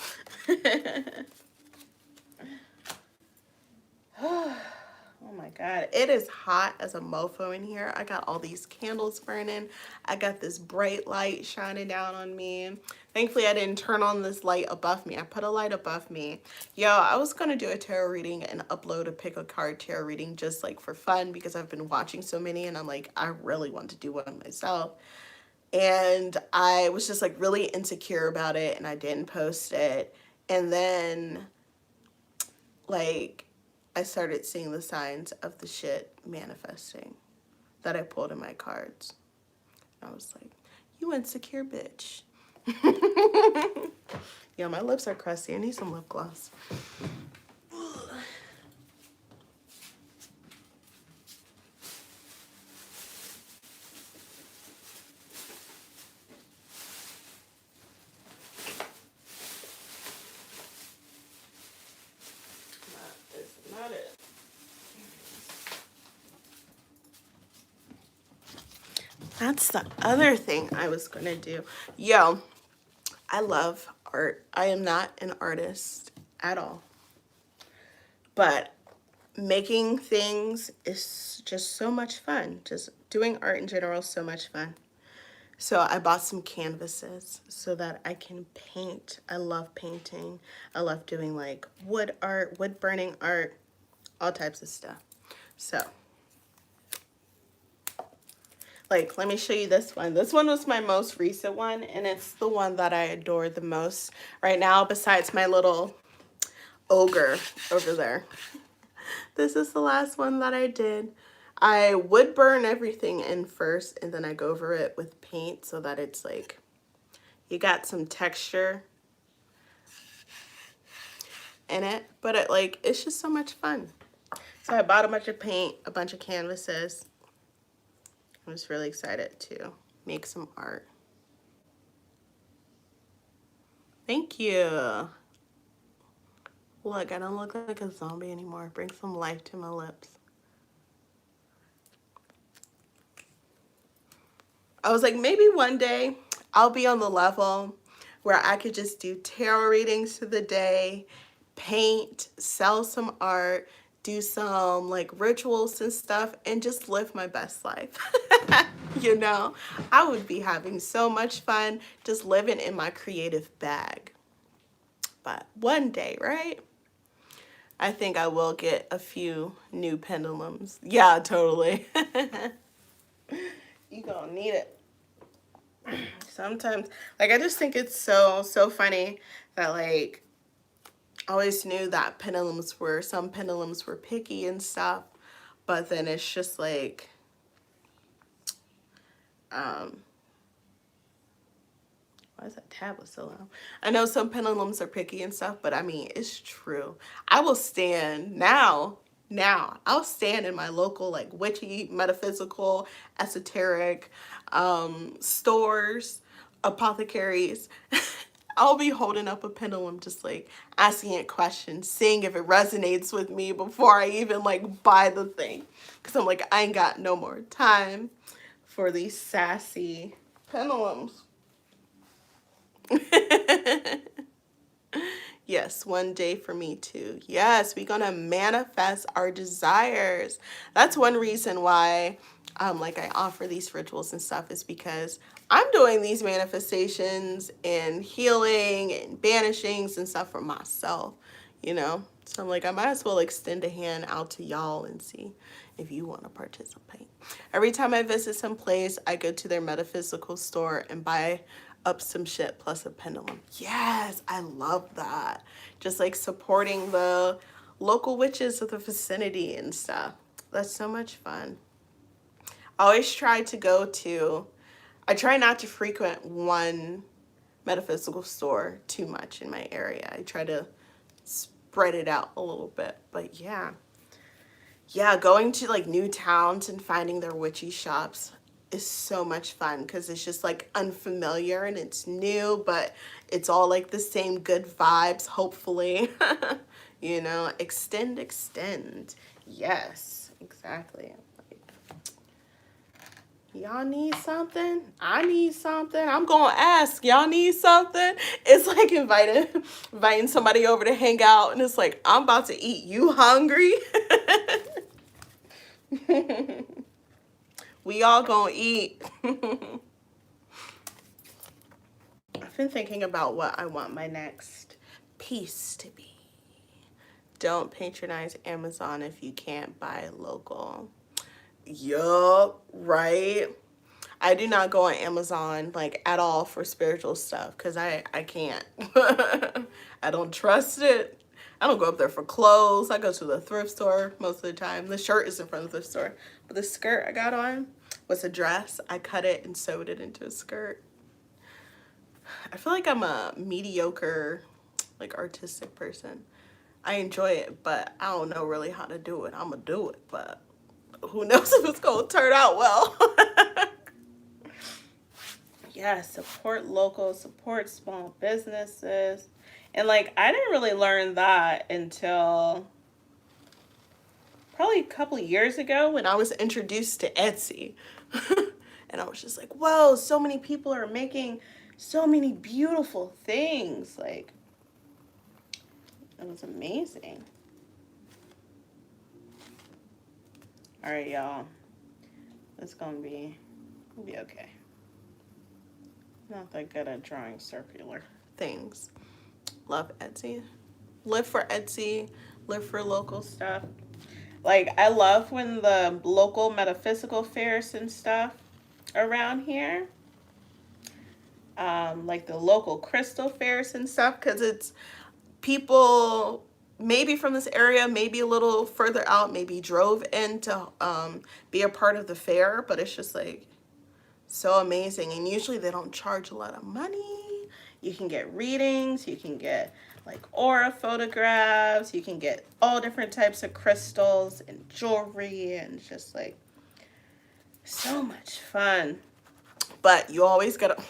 Oh my God, it is hot as a mofo in here. I got all these candles burning. I got this bright light shining down on me. Thankfully, I didn't turn on this light above me. I put a light above me. Yo, I was gonna do a tarot reading and upload a pick a card tarot reading just like for fun because I've been watching so many and I'm like, I really want to do one myself. And I was just like really insecure about it and I didn't post it. And then like, I started seeing the signs of the shit manifesting that I pulled in my cards. I was like, you insecure bitch. Yeah, my lips are crusty. I need some lip gloss. That is not it. That's the other thing I was gonna do. Yo, I love art. I am not an artist at all. But making things is just so much fun. Just doing art in general is so much fun. So I bought some canvases so that I can paint. I love painting. I love doing like wood art, wood burning art, all types of stuff. So like, let me show you this one. This one was my most recent one, and it's the one that I adore the most right now, besides my little ogre over there. This is the last one that I did. I would burn everything in first, and then I go over it with paint so that it's like, you got some texture in it, but it's just so much fun. So I bought a bunch of paint, a bunch of canvases. I'm just really excited to make some art. Thank you. Look, I don't look like a zombie anymore. Bring some life to my lips. I was like, maybe one day I'll be on the level where I could just do tarot readings for the day, paint, sell some art, do some like rituals and stuff, and just live my best life. You know, I would be having so much fun just living in my creative bag. But one day, right? I think I will get a few new pendulums. Yeah, totally. You gonna need it. Sometimes, like, I just think it's so funny that, like, I always knew that some pendulums were picky and stuff, but then it's just like, why is that tablet so loud? I know some pendulums are picky and stuff, but I mean, it's true. I will stand now. now. I'll stand in my local like witchy, metaphysical, esoteric stores, apothecaries. I'll be holding up a pendulum, just like asking it questions, seeing if it resonates with me before I even like buy the thing. Because I'm like, I ain't got no more time for these sassy pendulums. Yes, one day for me too. Yes, we're gonna manifest our desires. That's one reason why like I offer these rituals and stuff, is because I'm doing these manifestations and healing and banishings and stuff for myself, you know? So I'm like, I might as well extend a hand out to y'all and see if you want to participate. Every time I visit some place, I go to their metaphysical store and buy up some shit plus a pendulum. Yes, I love that. Just like supporting the local witches of the vicinity and stuff. That's so much fun. I always try to go to, I try not to frequent one metaphysical store too much in my area. I try to spread it out a little bit. But yeah. Yeah, going to like new towns and finding their witchy shops is so much fun, because it's just like unfamiliar and it's new, but it's all like the same good vibes, hopefully. You know, extend. Yes, exactly. Y'all need something? I need something. I'm gonna ask. Y'all need something? It's like inviting somebody over to hang out, and it's like, I'm about to eat. You hungry? We all gonna eat. I've been thinking about what I want my next piece to be. Don't patronize Amazon if you can't buy local. Yup, right? I do not go on Amazon like at all for spiritual stuff, because I can't. I don't trust it. I don't go up there for clothes. I go to the thrift store most of the time. The shirt is in front of the thrift store, but the skirt I got on was a dress. I cut it and sewed it into a skirt. I feel like I'm a mediocre, like, artistic person. I enjoy it, but I don't know really how to do it. I'm gonna do it, but who knows if it's gonna turn out well. Yeah, support local, support small businesses. And like, I didn't really learn that until probably a couple of years ago when I was introduced to Etsy. And I was just like, whoa, so many people are making so many beautiful things. Like, it was amazing. All right, y'all. It's gonna be okay. Not that good at drawing circular things. Love Etsy. Live for Etsy. Live for local stuff. Like, I love when the local metaphysical fairs and stuff around here, like the local crystal fairs and stuff, because it's people maybe from this area, maybe a little further out, maybe drove in to be a part of the fair, but it's just like so amazing. And usually they don't charge a lot of money. You can get readings, you can get like aura photographs, you can get all different types of crystals and jewelry, and it's just like so much fun. But you always gotta,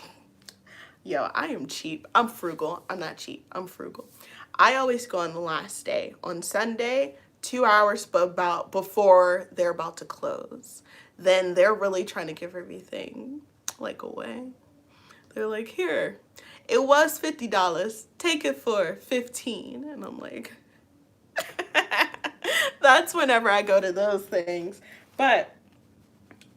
yo, I am cheap. I'm frugal. I'm not cheap. I'm frugal. I always go on the last day. On Sunday, 2 hours before they're about to close. Then they're really trying to give everything like away. They're like, here, it was $50. Take it for $15. And I'm like, that's whenever I go to those things. But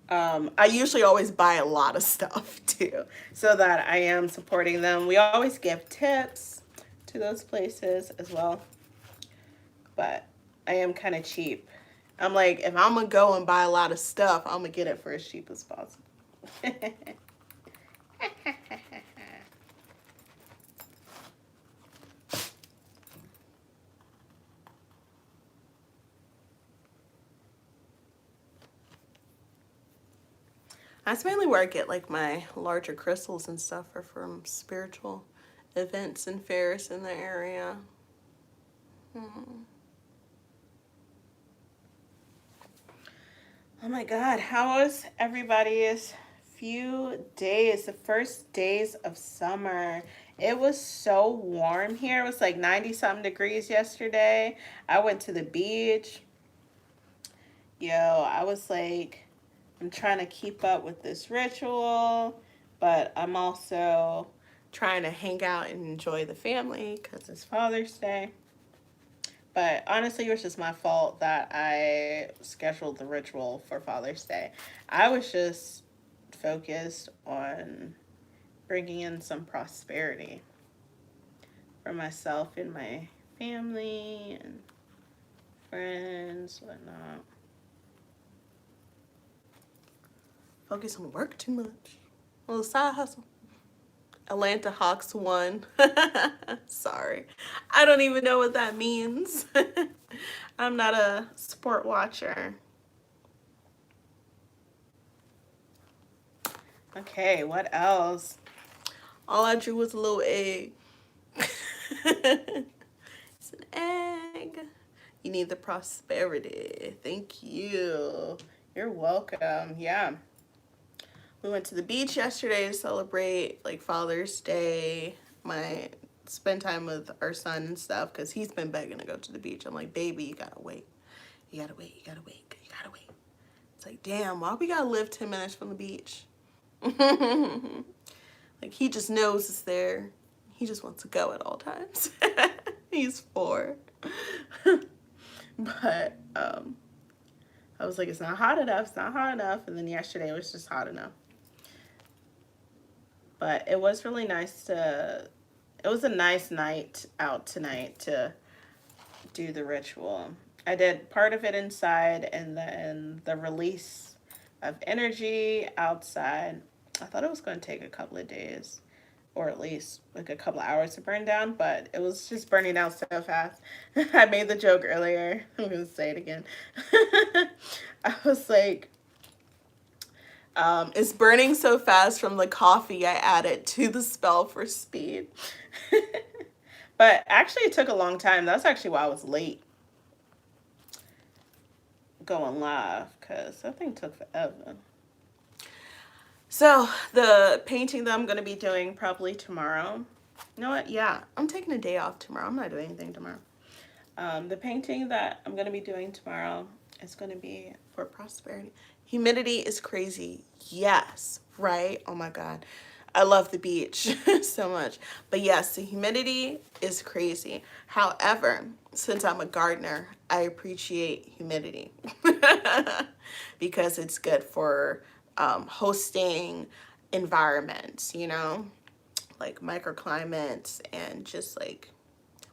I usually always buy a lot of stuff too, so that I am supporting them. We always give tips to those places as well. But I am kind of cheap. I'm like, if I'm gonna go and buy a lot of stuff, I'm gonna get it for as cheap as possible. That's mainly where I get like my larger crystals and stuff, are from spiritual events and fairs in the area. Hmm. Oh my God, how was everybody's few days, the first days of summer? It was so warm here. It was like 90 something degrees yesterday. I went to the beach. Yo, I was like, I'm trying to keep up with this ritual, but I'm also trying to hang out and enjoy the family because it's Father's Day. But honestly, it was just my fault that I scheduled the ritual for Father's Day. I was just focused on bringing in some prosperity for myself and my family and friends, whatnot. Focus on work too much. A little side hustle. Atlanta Hawks won. Sorry. I don't even know what that means. I'm not a sport watcher. Okay, what else? All I drew was a little egg. It's an egg. You need the prosperity. Thank you. You're welcome. Yeah. We went to the beach yesterday to celebrate like Father's Day. Spend time with our son and stuff because he's been begging to go to the beach. I'm like, baby, you gotta wait. You gotta wait. You gotta wait. You gotta wait. It's like, damn, why we gotta live 10 minutes from the beach? Like, he just knows it's there. He just wants to go at all times. He's 4. But I was like, it's not hot enough. It's not hot enough. And then yesterday it was just hot enough. But it was really nice it was a nice night out tonight to do the ritual. I did part of it inside and then the release of energy outside. I thought it was going to take a couple of days or at least like a couple of hours to burn down, but it was just burning down so fast. I made the joke earlier. I'm going to say it again. I was like, it's burning so fast from the coffee I added to the spell for speed. But actually it took a long time. That's actually why I was late going live because that thing took forever. So the painting that I'm going to be doing probably tomorrow. You know what? Yeah, I'm taking a day off tomorrow. I'm not doing anything tomorrow. The painting that I'm going to be doing tomorrow is going to be for prosperity. Humidity is crazy. Yes, right? Oh my God. I love the beach so much. But yes, the humidity is crazy. However, since I'm a gardener, I appreciate humidity because it's good for hosting environments, you know, like microclimates and just like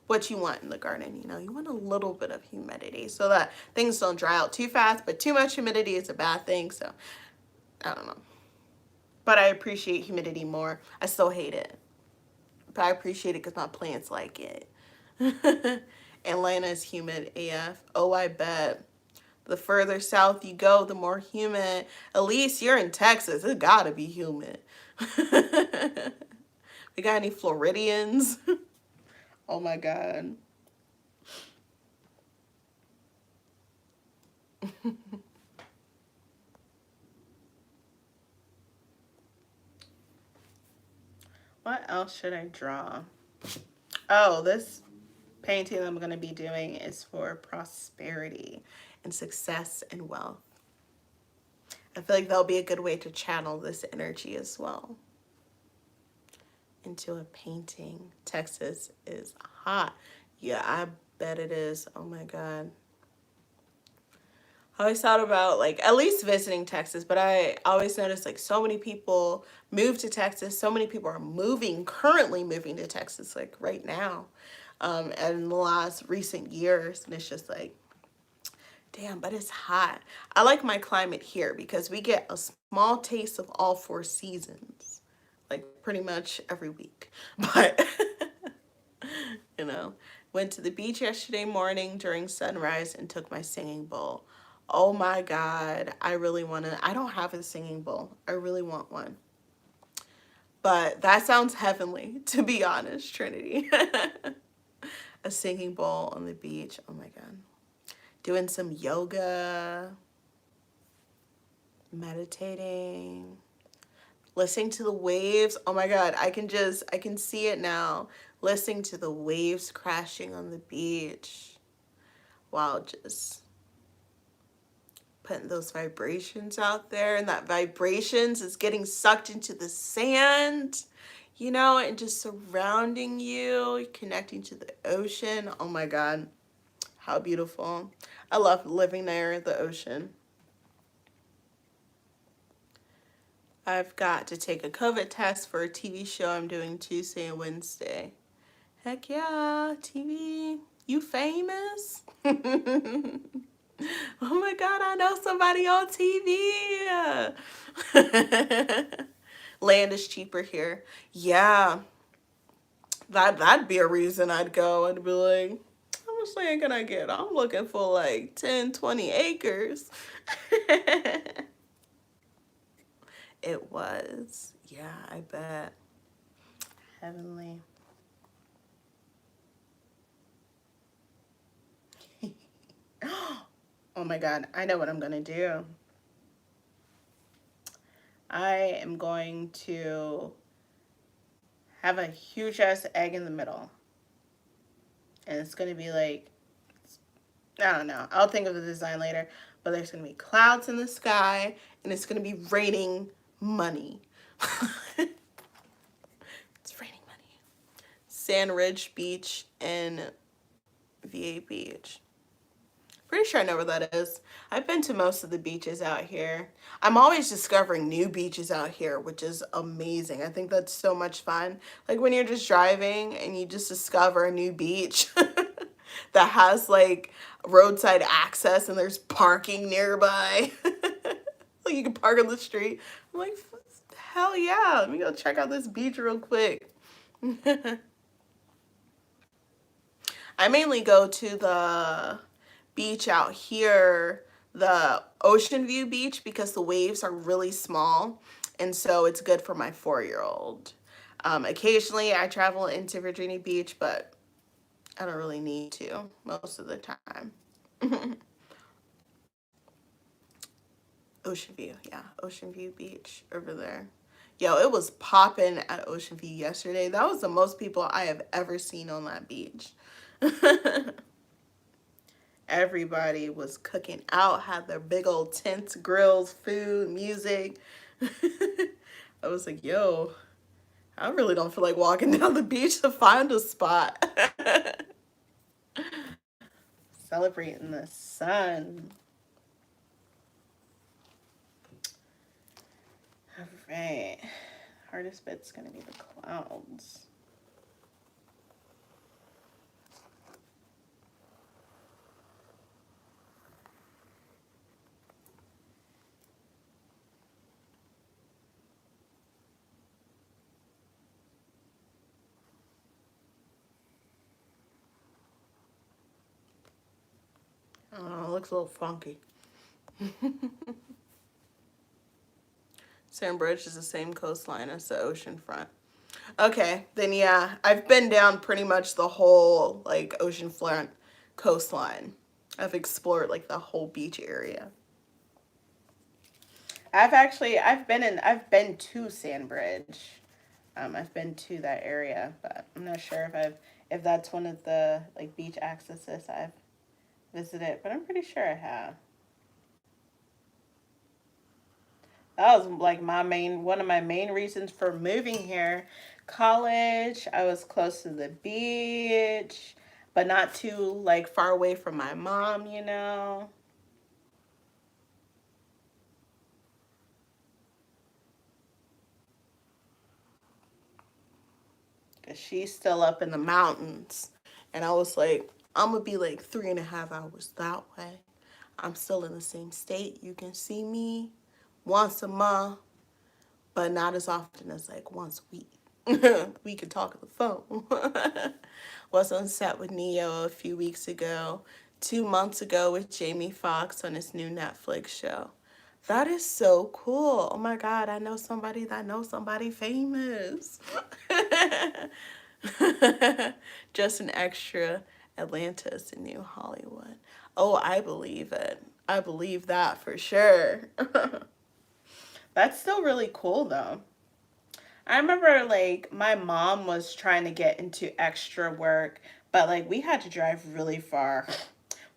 what you want in the garden. You know, you want a little bit of humidity so that things don't dry out too fast, but too much humidity is a bad thing. So I don't know. But I appreciate humidity more. I still hate it. But I appreciate it because my plants like it. Atlanta is humid AF. Oh, I bet. The further south you go, the more humid. At least you're in Texas. It gotta be humid. We got any Floridians? Oh my God. What else should I draw? Oh, this painting I'm going to be doing is for prosperity and success and wealth. I feel like that'll be a good way to channel this energy as well into a painting. Texas is hot. Yeah, I bet it is. Oh my God. I always thought about like at least visiting Texas, but I always noticed like so many people move to Texas. So many people are currently moving to Texas, like right now, and in the last recent years. And it's just like, damn, but it's hot. I like my climate here because we get a small taste of all 4 seasons, like pretty much every week. But, you know, went to the beach yesterday morning during sunrise and took my singing bowl. Oh my God, I really want to, I don't have a singing bowl. I really want one. But that sounds heavenly, to be honest, Trinity. A singing bowl on the beach. Oh my God. Doing some yoga. meditating, listening to the waves. Oh my God, I can see it now. Listening to the waves crashing on the beach while just putting those vibrations out there, and that vibrations is getting sucked into the sand, you know, and just surrounding you, connecting to the ocean. Oh my God, how beautiful. I love living near the ocean. I've got to take a COVID test for a TV show I'm doing Tuesday and Wednesday. Heck yeah, TV. You famous? Oh my God, I know somebody on TV. Land is cheaper here. Yeah, that'd be a reason I'd go. I'd be like, how much land can I get? I'm looking for like 10, 20 acres. It was. Yeah, I bet. Heavenly. Oh my God, I know what I'm gonna do. I am going to have a huge ass egg in the middle. And it's gonna be like, I don't know, I'll think of the design later, but there's gonna be clouds in the sky and it's gonna be raining money. It's raining money. Sand Ridge Beach and VA Beach. Pretty sure I know where that is. I've been to most of the beaches out here. I'm always discovering new beaches out here, which is amazing. I think that's so much fun. Like when you're just driving and you just discover a new beach that has like roadside access and there's parking nearby. Like you can park on the street. I'm like, hell yeah, let me go check out this beach real quick. I mainly go to the beach out here, the Ocean View Beach, because the waves are really small, and so it's good for my 4-year-old. Occasionally I travel into Virginia Beach, but I don't really need to most of the time. Ocean View, yeah, Ocean View Beach over there. Yo, it was popping at Ocean View yesterday. That was the most people I have ever seen on that beach. Everybody was cooking out, had their big old tents, grills, food, music. I was like, yo, I really don't feel like walking down the beach to find a spot. Celebrating the sun. All right. Hardest bit's gonna be the clouds. Oh, it looks a little funky. Sandbridge is the same coastline as the ocean front. Okay, then yeah, I've been down pretty much the whole like oceanfront coastline. I've explored like the whole beach area. I've been to Sandbridge. I've been to that area, but I'm not sure if that's one of the like beach accesses I've visited, but I'm pretty sure I have. That was like one of my main reasons for moving here. College, I was close to the beach, but not too like far away from my mom, you know. Cause she's still up in the mountains. And I was like, I'm gonna be like 3.5 hours that way. I'm still in the same state. You can see me once a month, but not as often as like once a week. We can talk on the phone. Was on set with Neo a few weeks ago. 2 months ago with Jamie Foxx on his new Netflix show. That is so cool. Oh my God, I know somebody that knows somebody famous. Just an extra. Atlanta is the new Hollywood. Oh, I believe it. I believe that for sure. That's still really cool though. I remember like my mom was trying to get into extra work, but like we had to drive really far.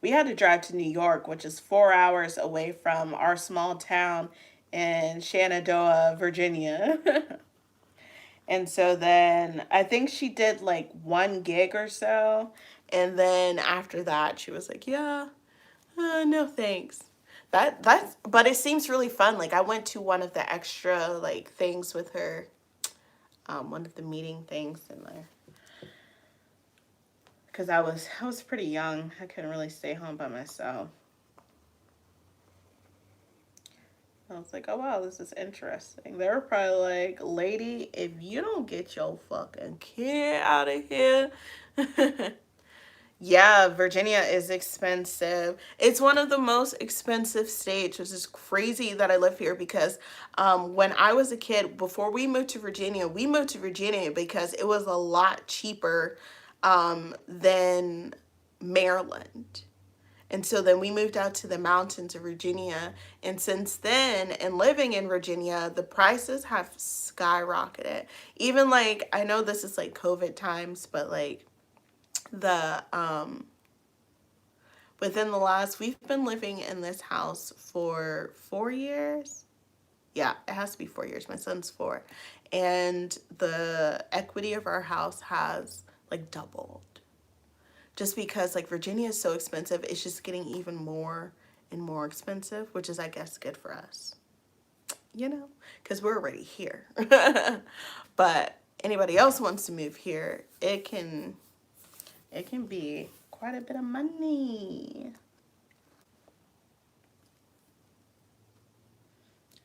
We had to drive to New York, which is 4 hours away from our small town in Shenandoah, Virginia. And so then I think she did like one gig or so. And then after that, she was like, yeah, no thanks. But it seems really fun. Like I went to one of the extra like things with her, one of the meeting things in there. Because I was pretty young. I couldn't really stay home by myself. I was like, oh wow, this is interesting. They were probably like, lady, if you don't get your fucking kid out of here. Yeah, Virginia is expensive. It's one of the most expensive states, which is crazy that I live here because when I was a kid, before we moved to Virginia because it was a lot cheaper than Maryland. And so then we moved out to the mountains of Virginia. And since then, and living in Virginia, the prices have skyrocketed. Even like, I know this is like COVID times, but like the, within the last, we've been living in this house for 4 years. Yeah, it has to be 4 years. My son's 4. And the equity of our house has like doubled. Just because like Virginia is so expensive, it's just getting even more and more expensive, which is I guess good for us, you know, because we're already here. But anybody else wants to move here, it can be quite a bit of money.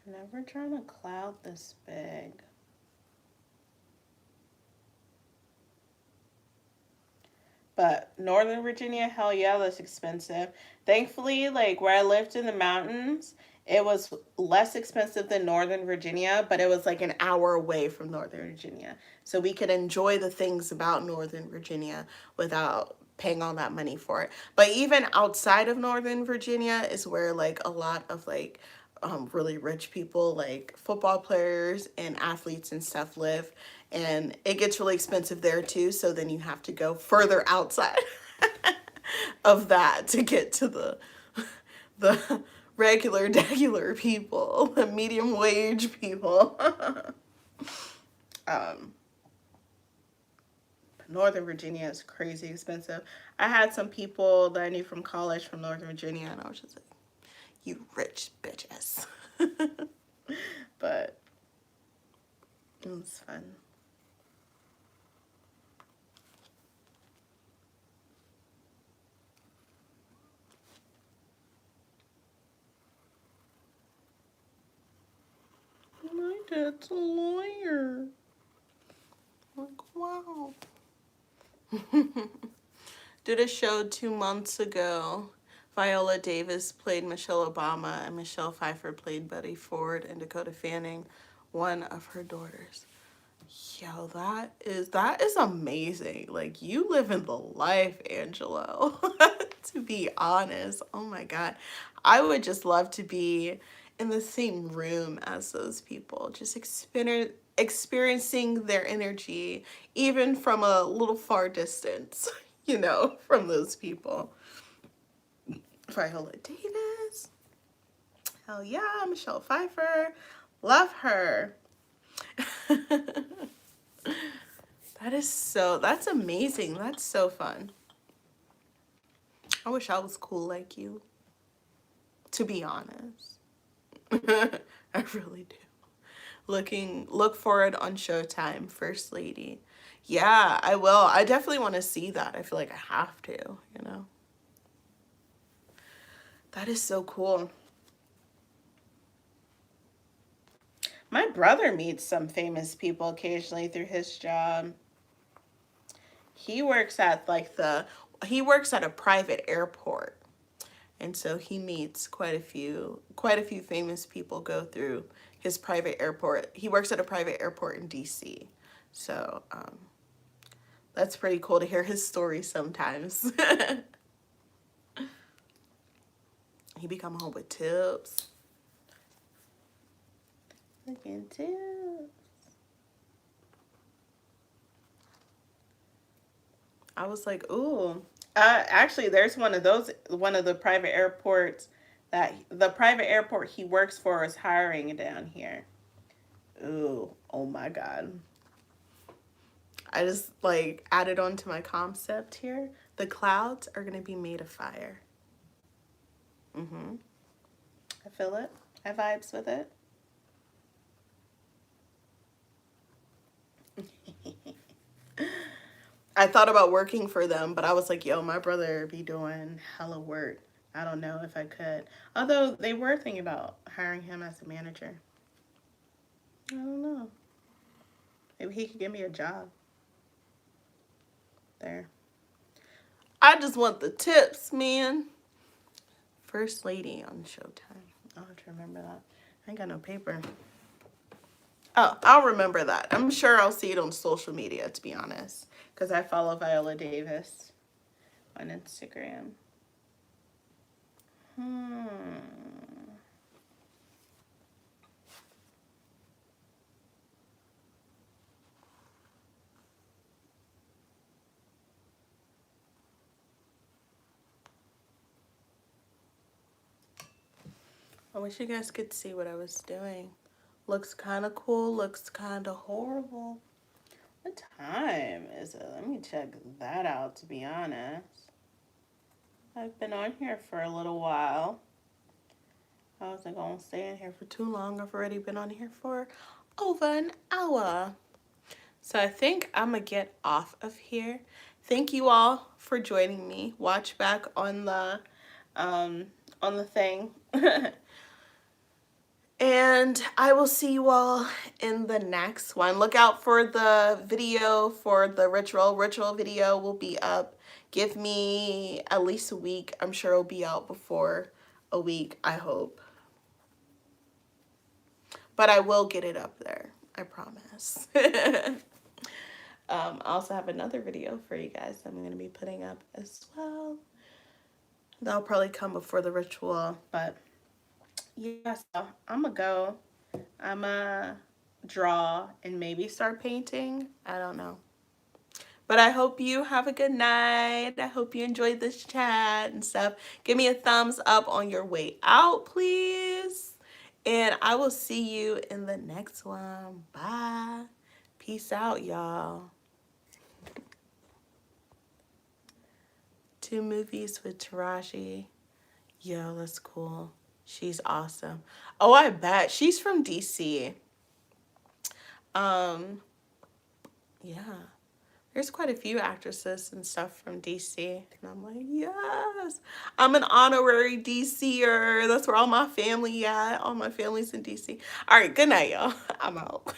I'm never trying to cloud this big. But Northern Virginia, hell yeah, that's expensive. Thankfully, like where I lived in the mountains, it was less expensive than Northern Virginia, but it was like an hour away from Northern Virginia. So we could enjoy the things about Northern Virginia without paying all that money for it. But even outside of Northern Virginia is where like a lot of like really rich people, like football players and athletes and stuff live. And it gets really expensive there too. So then you have to go further outside of that to get to the regular people, the medium wage people. um, Northern Virginia is crazy expensive. I had some people that I knew from college from Northern Virginia, and I was just like, you rich bitches. But it was fun. My dad's a lawyer. Like, wow. Did a show 2 months ago. Viola Davis played Michelle Obama, and Michelle Pfeiffer played Betty Ford, and Dakota Fanning, one of her daughters. Yo, that is amazing. Like, you live in the life, Angelo. To be honest. Oh my God. I would just love to be in the same room as those people. Just experiencing their energy, even from a little far distance, you know, from those people. Viola Davis. Hell yeah, Michelle Pfeiffer. Love her. That's amazing. That's so fun. I wish I was cool like you, to be honest. I really do. Look for it on Showtime, First Lady. Yeah, I will. I definitely want to see that. I feel like I have to, you know. That is so cool. My brother meets some famous people occasionally through his job. He works at he works at a private airport. And so he meets quite a few famous people go through his private airport. He works at a private airport in DC. So that's pretty cool to hear his story sometimes. He be coming home with tips. Looking too. I was like, ooh. Actually, there's one of the private airports that the private airport he works for is hiring down here. Ooh, oh my God. I just like added on to my concept here. The clouds are gonna be made of fire. I feel it. I vibes with it. I thought about working for them, but I was like, yo, my brother be doing hella work. I don't know if I could. Although they were thinking about hiring him as a manager. I don't know. Maybe he could give me a job there. I just want the tips, man. First lady on Showtime. I'll have to remember that. I ain't got no paper. Oh, I'll remember that. I'm sure I'll see it on social media, to be honest. Because I follow Viola Davis on Instagram. I wish you guys could see what I was doing. Looks kind of cool, looks kind of horrible. What time is it? Let me check that out, to be honest. I've been on here for a little while. I wasn't going to stay in here for too long. I've already been on here for over an hour. So I think I'm going to get off of here. Thank you all for joining me. Watch back on the thing. And I will see you all in the next one. Look out for the video for the ritual. Ritual video will be up. Give me at least a week. I'm sure it'll be out before a week, I hope. But I will get it up there. I promise. I also have another video for you guys I'm going to be putting up as well. That'll probably come before the ritual, but yeah, so I'm gonna go. I'm gonna draw and maybe start painting. I don't know. But I hope you have a good night. I hope you enjoyed this chat and stuff. Give me a thumbs up on your way out, please. And I will see you in the next one. Bye. Peace out, y'all. 2 movies with Taraji. Yo, that's cool. She's awesome. Oh, I bet. She's from DC. Yeah. There's quite a few actresses and stuff from DC. And I'm like, yes. I'm an honorary DCer. That's where all my family at. All my family's in DC. All right, good night, y'all. I'm out.